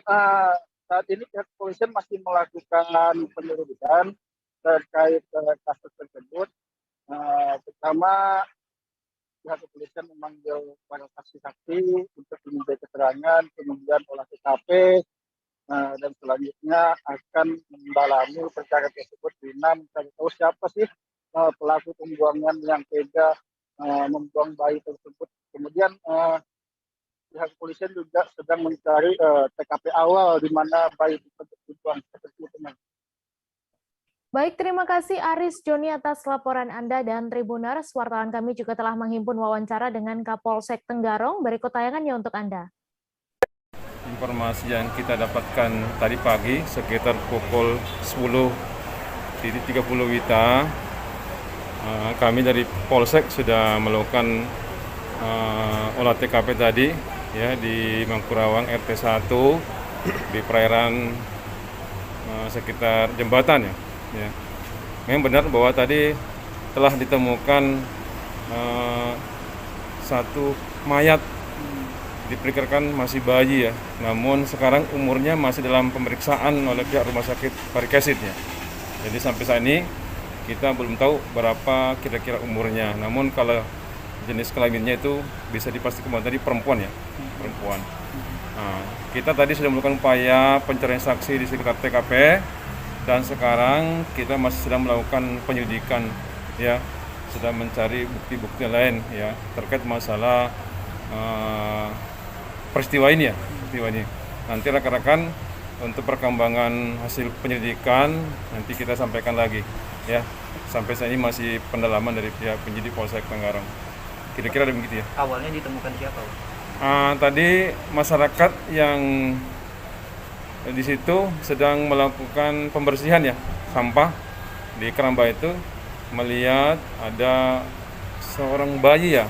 saat ini pihak kepolisian masih melakukan penyelidikan terkait kasus tersebut. Pertama, pihak kepolisian memanggil para saksi-saksi untuk dimintai keterangan, kemudian olah TKP, dan selanjutnya akan mendalami perkara tersebut guna mencari tahu siapa sih pelaku pembuangan yang tega membuang bayi tersebut. Kemudian pihak kepolisian juga sedang mencari TKP awal di mana bayi tersebut dibuang seperti itu. Baik, terima kasih Aris Joni atas laporan Anda, dan Tribuners, wartawan kami juga telah menghimpun wawancara dengan Kapolsek Tenggarong. Berikut tayangannya untuk Anda. Informasi yang kita dapatkan tadi pagi sekitar pukul 10.30 WITA, kami dari Polsek sudah melakukan olah TKP tadi ya di Mangkurawang RT 1 di perairan sekitar jembatan ya. Memang benar bahwa tadi telah ditemukan satu mayat, diperkirakan masih bayi ya, namun sekarang umurnya masih dalam pemeriksaan oleh pihak rumah sakit Parikesit ya. Jadi sampai saat ini kita belum tahu berapa kira-kira umurnya, namun kalau jenis kelaminnya itu bisa dipastikan bahwa tadi perempuan ya, perempuan. Nah, kita tadi sudah melakukan upaya pencarian saksi di sekitar TKP, dan sekarang kita masih sedang melakukan penyelidikan ya, sedang mencari bukti-bukti lain ya terkait masalah peristiwa ini ya, peristiwa ini. Nanti rekan-rekan untuk perkembangan hasil penyelidikan nanti kita sampaikan lagi ya. Sampai saat ini masih pendalaman dari pihak penyidik Polsek Tenggarong. Kira-kira ada begitu ya. Awalnya ditemukan siapa? Tadi masyarakat yang di situ sedang melakukan pembersihan ya sampah di keramba itu, melihat ada seorang bayi ya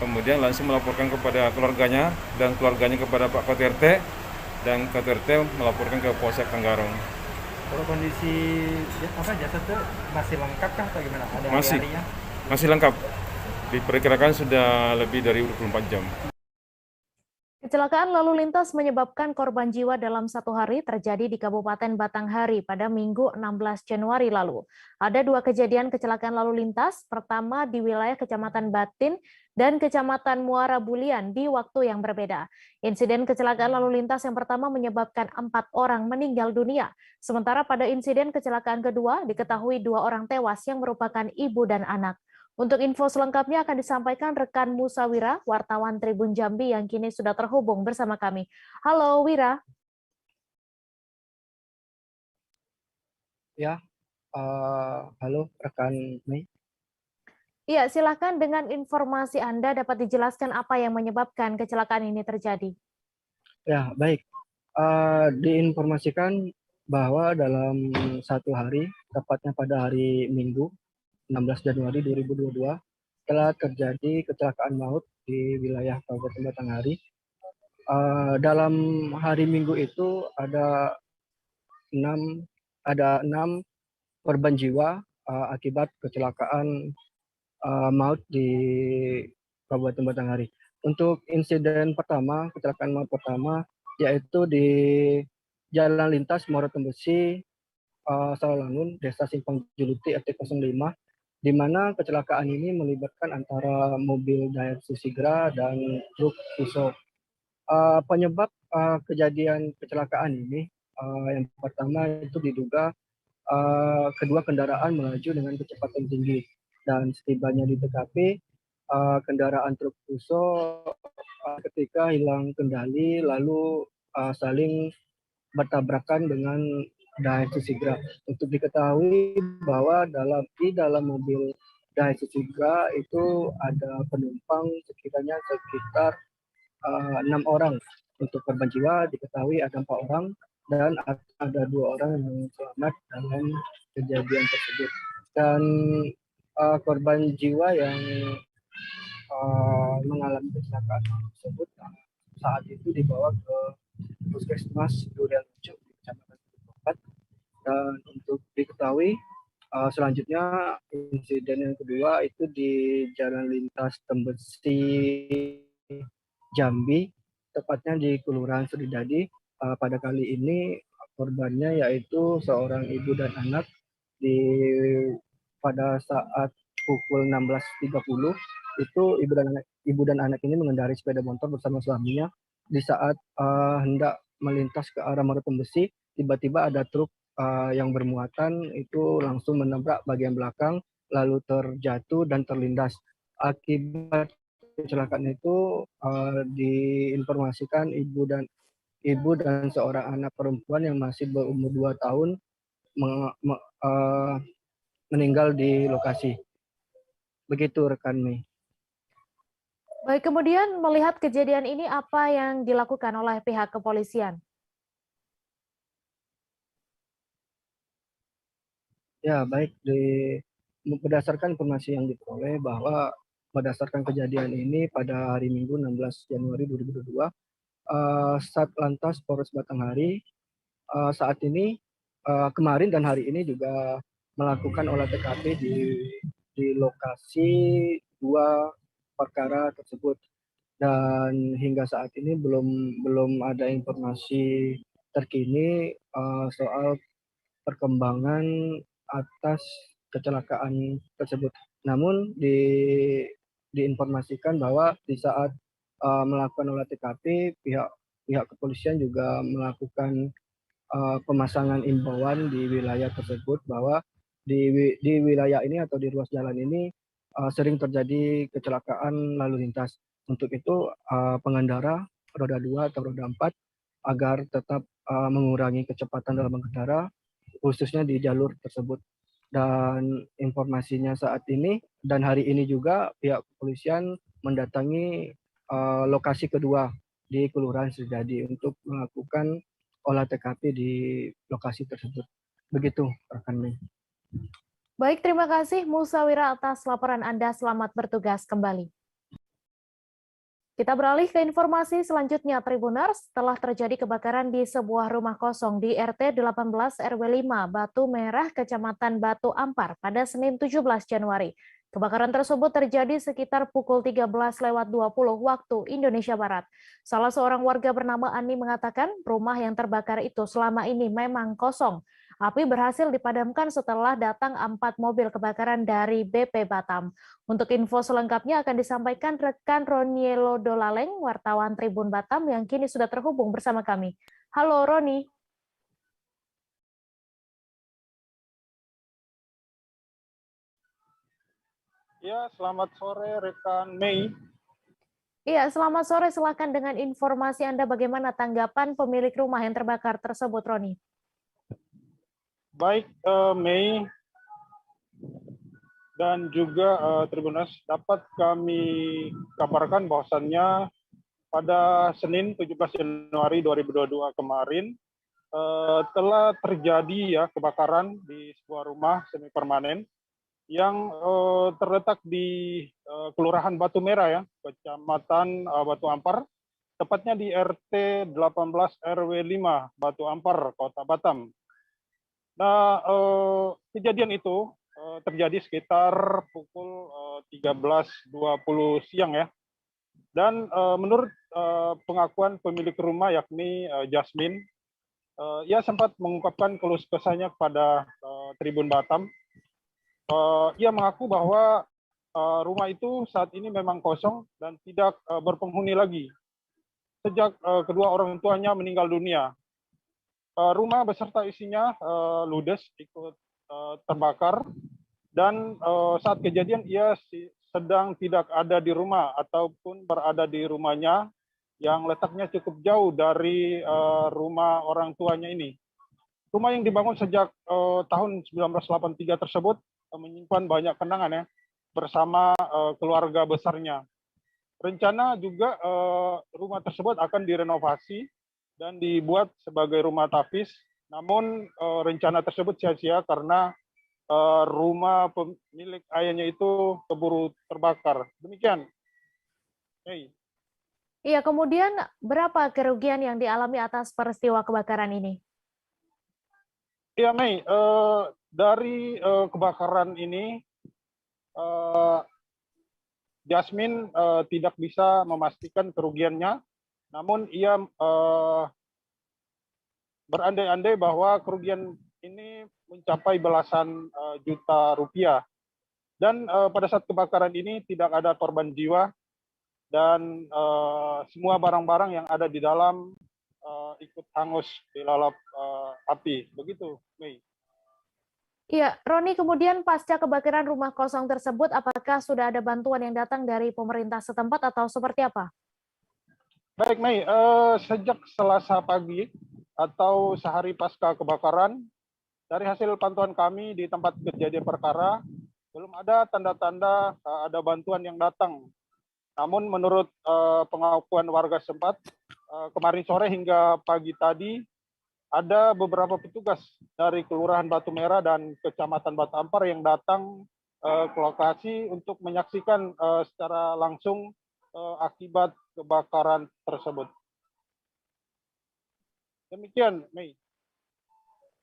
kemudian langsung melaporkan kepada keluarganya dan keluarganya kepada Pak Ketua RT dan Ketua RT melaporkan ke Polsek Tenggarong. Kalau kondisi jasad itu masih lengkap kah atau gimana? Ada hari-harinya? Masih lengkap. Diperkirakan sudah lebih dari 24 jam. Kecelakaan lalu lintas menyebabkan korban jiwa dalam satu hari terjadi di Kabupaten Batanghari pada Minggu 16 Januari lalu. Ada 2 kejadian kecelakaan lalu lintas, pertama di wilayah Kecamatan Batin dan Kecamatan Muara Bulian di waktu yang berbeda. Insiden kecelakaan lalu lintas yang pertama menyebabkan 4 orang meninggal dunia, sementara pada insiden kecelakaan kedua diketahui 2 orang tewas yang merupakan ibu dan anak. Untuk info selengkapnya akan disampaikan rekan Musa Wira, wartawan Tribun Jambi yang kini sudah terhubung bersama kami. Halo Wira. Ya, halo rekan Mei. Iya, silakan dengan informasi Anda dapat dijelaskan apa yang menyebabkan kecelakaan ini terjadi. Ya, baik. Diinformasikan bahwa dalam satu hari, tepatnya pada hari Minggu, 16 Januari 2022 telah terjadi kecelakaan maut di wilayah Kabupaten Batanghari. Dalam hari Minggu itu ada 6 korban jiwa akibat kecelakaan maut di Kabupaten Batanghari. Untuk insiden pertama, kecelakaan maut pertama, yaitu di Jalan Lintas Muara Tembesi, Sawalangun, Desa Simpang Juluti, RT 05, di mana kecelakaan ini melibatkan antara mobil Daihatsu Sigra dan truk Fuso. Penyebab kejadian kecelakaan ini yang pertama itu diduga kedua kendaraan melaju dengan kecepatan tinggi, dan setibanya di TKP kendaraan truk Fuso ketika hilang kendali lalu saling bertabrakan dengan Daihatsu Sigra. Untuk diketahui bahwa di dalam mobil Daihatsu Sigra itu ada penumpang sekitar 6 orang. Untuk korban jiwa diketahui ada 4 orang dan ada 2 orang yang selamat dalam kejadian tersebut. Dan korban jiwa yang mengalami kecelakaan tersebut saat itu dibawa ke Puskesmas Durian Lucu di Kecamatan Tempat. Dan untuk diketahui selanjutnya insiden yang kedua itu di Jalan Lintas Tembesi Jambi, tepatnya di Kelurahan Serdadi. Pada kali ini korbannya yaitu seorang ibu dan anak. Pada saat pukul 16.30 itu ibu dan anak ini mengendarai sepeda motor bersama suaminya. Di saat hendak melintas ke arah Muara Tembesi, tiba-tiba ada truk yang bermuatan itu langsung menabrak bagian belakang, lalu terjatuh dan terlindas. Akibat kecelakaan itu diinformasikan ibu dan seorang anak perempuan yang masih berumur 2 tahun meninggal di lokasi. Begitu rekan Mei. Baik, kemudian melihat kejadian ini apa yang dilakukan oleh pihak kepolisian? Ya, baik. Berdasarkan informasi yang diperoleh bahwa berdasarkan kejadian ini pada hari Minggu 16 Januari 2022, Satlantas Polres Batanghari saat ini kemarin dan hari ini juga melakukan olah TKP di lokasi 2 perkara tersebut, dan hingga saat ini belum ada informasi terkini soal perkembangan atas kecelakaan tersebut. Namun diinformasikan bahwa di saat melakukan olah TKP, pihak kepolisian juga melakukan pemasangan imbauan di wilayah tersebut bahwa di wilayah ini atau di ruas jalan ini sering terjadi kecelakaan lalu lintas. Untuk itu pengendara roda 2 atau roda 4 agar tetap mengurangi kecepatan dalam berkendara, khususnya di jalur tersebut. Dan informasinya saat ini dan hari ini juga pihak kepolisian mendatangi lokasi kedua di Kelurahan Serdadi untuk melakukan olah TKP di lokasi tersebut. Begitu rekan Mei. Baik, terima kasih Musa Wira atas laporan Anda. Selamat bertugas kembali. Kita beralih ke informasi selanjutnya, Tribuners. Setelah terjadi kebakaran di sebuah rumah kosong di RT 18 RW 5 Batu Merah, Kecamatan Batu Ampar pada Senin 17 Januari. Kebakaran tersebut terjadi sekitar pukul 13.20 waktu Indonesia Barat. Salah seorang warga bernama Ani mengatakan rumah yang terbakar itu selama ini memang kosong. Api berhasil dipadamkan setelah datang 4 mobil kebakaran dari BP Batam. Untuk info selengkapnya akan disampaikan rekan Ronielo Dolaleng, wartawan Tribun Batam yang kini sudah terhubung bersama kami. Halo Roni. Ya, selamat sore rekan Mei. Iya, selamat sore. Silakan dengan informasi Anda bagaimana tanggapan pemilik rumah yang terbakar tersebut, Roni. Baik, Mei dan juga Tribuners, dapat kami kabarkan bahwasannya pada Senin 17 Januari 2022 kemarin telah terjadi ya kebakaran di sebuah rumah semi permanen yang terletak di Kelurahan Batu Merah ya, Kecamatan Batu Ampar, tepatnya di RT 18 RW 5 Batu Ampar, Kota Batam. Nah, kejadian itu terjadi sekitar pukul 13.20 siang ya. Dan menurut pengakuan pemilik rumah yakni Jasmine, ia sempat mengungkapkan keluh kesahnya kepada Tribun Batam. Ia mengaku bahwa rumah itu saat ini memang kosong dan tidak berpenghuni lagi sejak kedua orang tuanya meninggal dunia. Rumah beserta isinya ludes, ikut terbakar, dan saat kejadian ia sedang tidak ada di rumah ataupun berada di rumahnya yang letaknya cukup jauh dari rumah orang tuanya ini. Rumah yang dibangun sejak tahun 1983 tersebut menyimpan banyak kenangan ya bersama keluarga besarnya. Rencana juga rumah tersebut akan direnovasi dan dibuat sebagai rumah tapis, namun rencana tersebut sia-sia karena rumah pemilik ayahnya itu keburu terbakar. Demikian. Hey. Iya, kemudian berapa kerugian yang dialami atas peristiwa kebakaran ini? Iya, Mei, dari kebakaran ini, Jasmine tidak bisa memastikan kerugiannya, namun ia berandai-andai bahwa kerugian ini mencapai belasan juta rupiah. Dan pada saat kebakaran ini tidak ada korban jiwa dan semua barang-barang yang ada di dalam ikut hangus dilalap api. Begitu, Mei. Iya, Roni, kemudian pasca kebakaran rumah kosong tersebut, apakah sudah ada bantuan yang datang dari pemerintah setempat atau seperti apa? Baik, Mei. Sejak Selasa pagi atau sehari pasca kebakaran, dari hasil pantauan kami di tempat kejadian perkara, belum ada tanda-tanda ada bantuan yang datang. Namun menurut pengakuan warga setempat, kemarin sore hingga pagi tadi, ada beberapa petugas dari Kelurahan Batu Merah dan Kecamatan Batu Ampar yang datang ke lokasi untuk menyaksikan secara langsung akibat kebakaran tersebut. Demikian, Mei.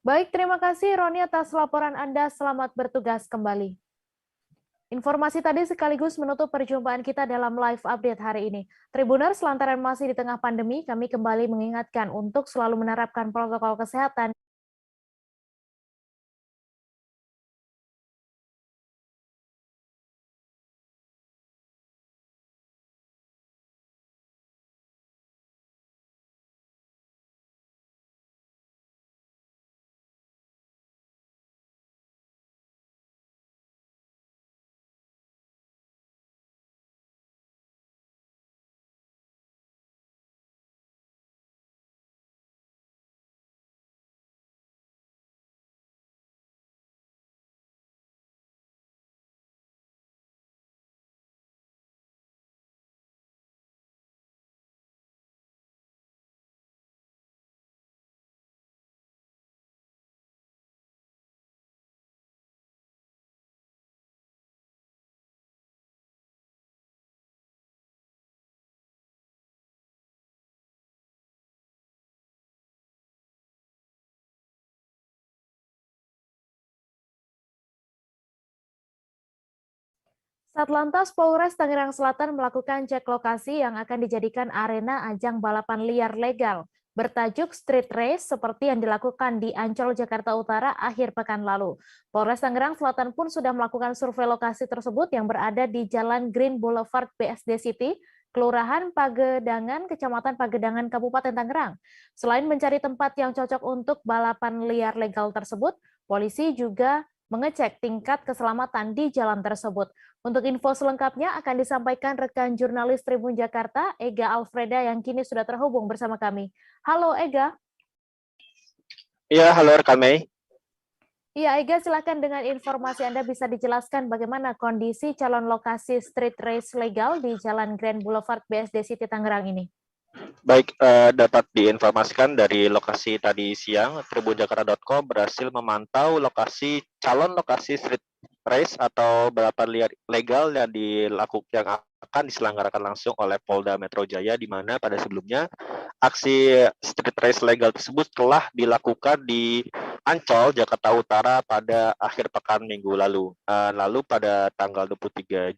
Baik, terima kasih Roni atas laporan Anda. Selamat bertugas kembali. Informasi tadi sekaligus menutup perjumpaan kita dalam live update hari ini. Tribuners, lantaran masih di tengah pandemi, kami kembali mengingatkan untuk selalu menerapkan protokol kesehatan Satlantas Polres Tangerang Selatan melakukan cek lokasi yang akan dijadikan arena ajang balapan liar legal bertajuk Street Race seperti yang dilakukan di Ancol, Jakarta Utara akhir pekan lalu. Polres Tangerang Selatan pun sudah melakukan survei lokasi tersebut yang berada di Jalan Green Boulevard BSD City, Kelurahan Pagedangan, Kecamatan Pagedangan, Kabupaten Tangerang. Selain mencari tempat yang cocok untuk balapan liar legal tersebut, polisi juga mengecek tingkat keselamatan di jalan tersebut. Untuk info selengkapnya akan disampaikan rekan jurnalis Tribun Jakarta, Ega Alfreda yang kini sudah terhubung bersama kami. Halo Ega. Iya, halo rekan Mei. Iya Ega, silakan dengan informasi Anda bisa dijelaskan bagaimana kondisi calon lokasi street race legal di Jalan Grand Boulevard BSD City Tangerang ini. Baik, dapat diinformasikan dari lokasi tadi siang, tribunjakarta.com berhasil memantau calon lokasi street race atau balapan liar legal yang akan diselenggarakan langsung oleh Polda Metro Jaya, di mana pada sebelumnya aksi street race legal tersebut telah dilakukan di Ancol, Jakarta Utara pada akhir pekan minggu lalu. Lalu pada tanggal 23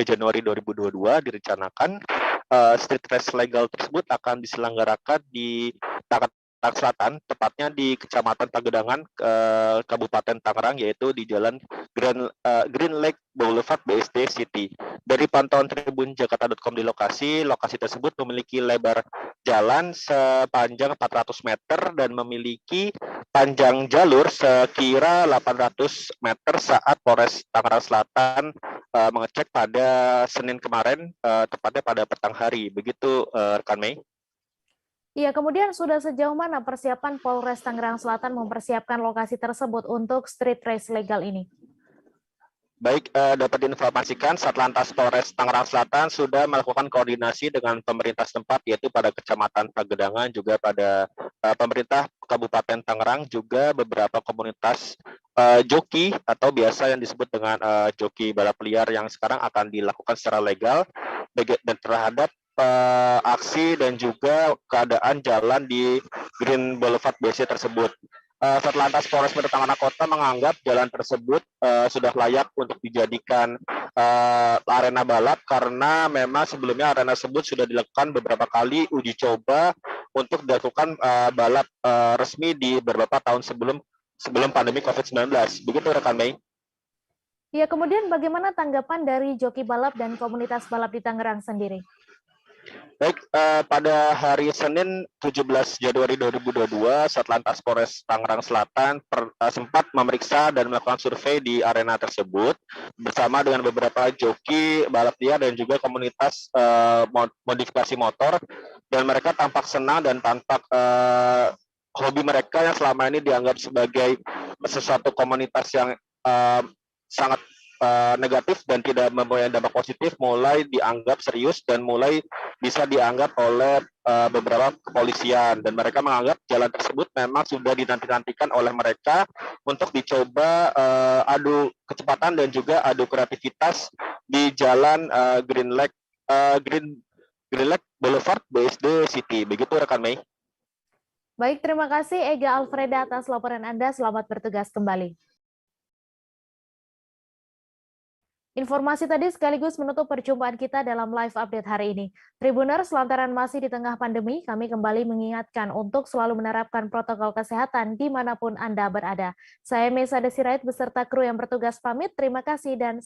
Januari 2022 direncanakan street race legal tersebut akan diselenggarakan di Tangerang Selatan, tepatnya di Kecamatan Pagedangan, Kabupaten Tangerang, yaitu di Jalan Green Lake Boulevard BSD City. Dari pantauan Tribun Jakarta.com di lokasi tersebut memiliki lebar jalan sepanjang 400 meter dan memiliki panjang jalur sekira 800 meter saat Polres Tangerang Selatan mengecek pada Senin kemarin, tepatnya pada petang hari. Begitu, rekan Mei. Iya, kemudian sudah sejauh mana persiapan Polres Tangerang Selatan mempersiapkan lokasi tersebut untuk street race legal ini? Baik, dapat diinformasikan Satlantas Polres Tangerang Selatan sudah melakukan koordinasi dengan pemerintah setempat, yaitu pada Kecamatan Pagedangan, juga pada pemerintah Kabupaten Tangerang, juga beberapa komunitas joki atau biasa yang disebut dengan joki balap liar yang sekarang akan dilakukan secara legal dan terhadap aksi dan juga keadaan jalan di Green Boulevard BSD tersebut. Satlantas Polres Metro Tangerang Kota menganggap jalan tersebut sudah layak untuk dijadikan arena balap, karena memang sebelumnya arena tersebut sudah dilakukan beberapa kali uji coba untuk dilakukan balap resmi di beberapa tahun sebelum pandemi COVID-19. Begitu rekan Mei. Ya, kemudian bagaimana tanggapan dari joki balap dan komunitas balap di Tangerang sendiri? Baik, pada hari Senin 17 Januari 2022, Satlantas Polres Tangerang Selatan sempat memeriksa dan melakukan survei di arena tersebut bersama dengan beberapa joki balap liar dan juga komunitas modifikasi motor, dan mereka tampak senang dan tampak hobi mereka yang selama ini dianggap sebagai sesuatu komunitas yang sangat negatif dan tidak mempunyai dampak positif mulai dianggap serius dan mulai bisa dianggap oleh beberapa kepolisian, dan mereka menganggap jalan tersebut memang sudah dinanti-nantikan oleh mereka untuk dicoba adu kecepatan dan juga adu kreativitas di jalan Green Lake Boulevard BSD City. Begitu rekan Mei. Baik, terima kasih Ega Alfreda atas laporan Anda. Selamat bertugas kembali. Informasi tadi sekaligus menutup perjumpaan kita dalam live update hari ini. Tribuners, lantaran masih di tengah pandemi, kami kembali mengingatkan untuk selalu menerapkan protokol kesehatan dimanapun Anda berada. Saya Mesa Desirait beserta kru yang bertugas pamit. Terima kasih dan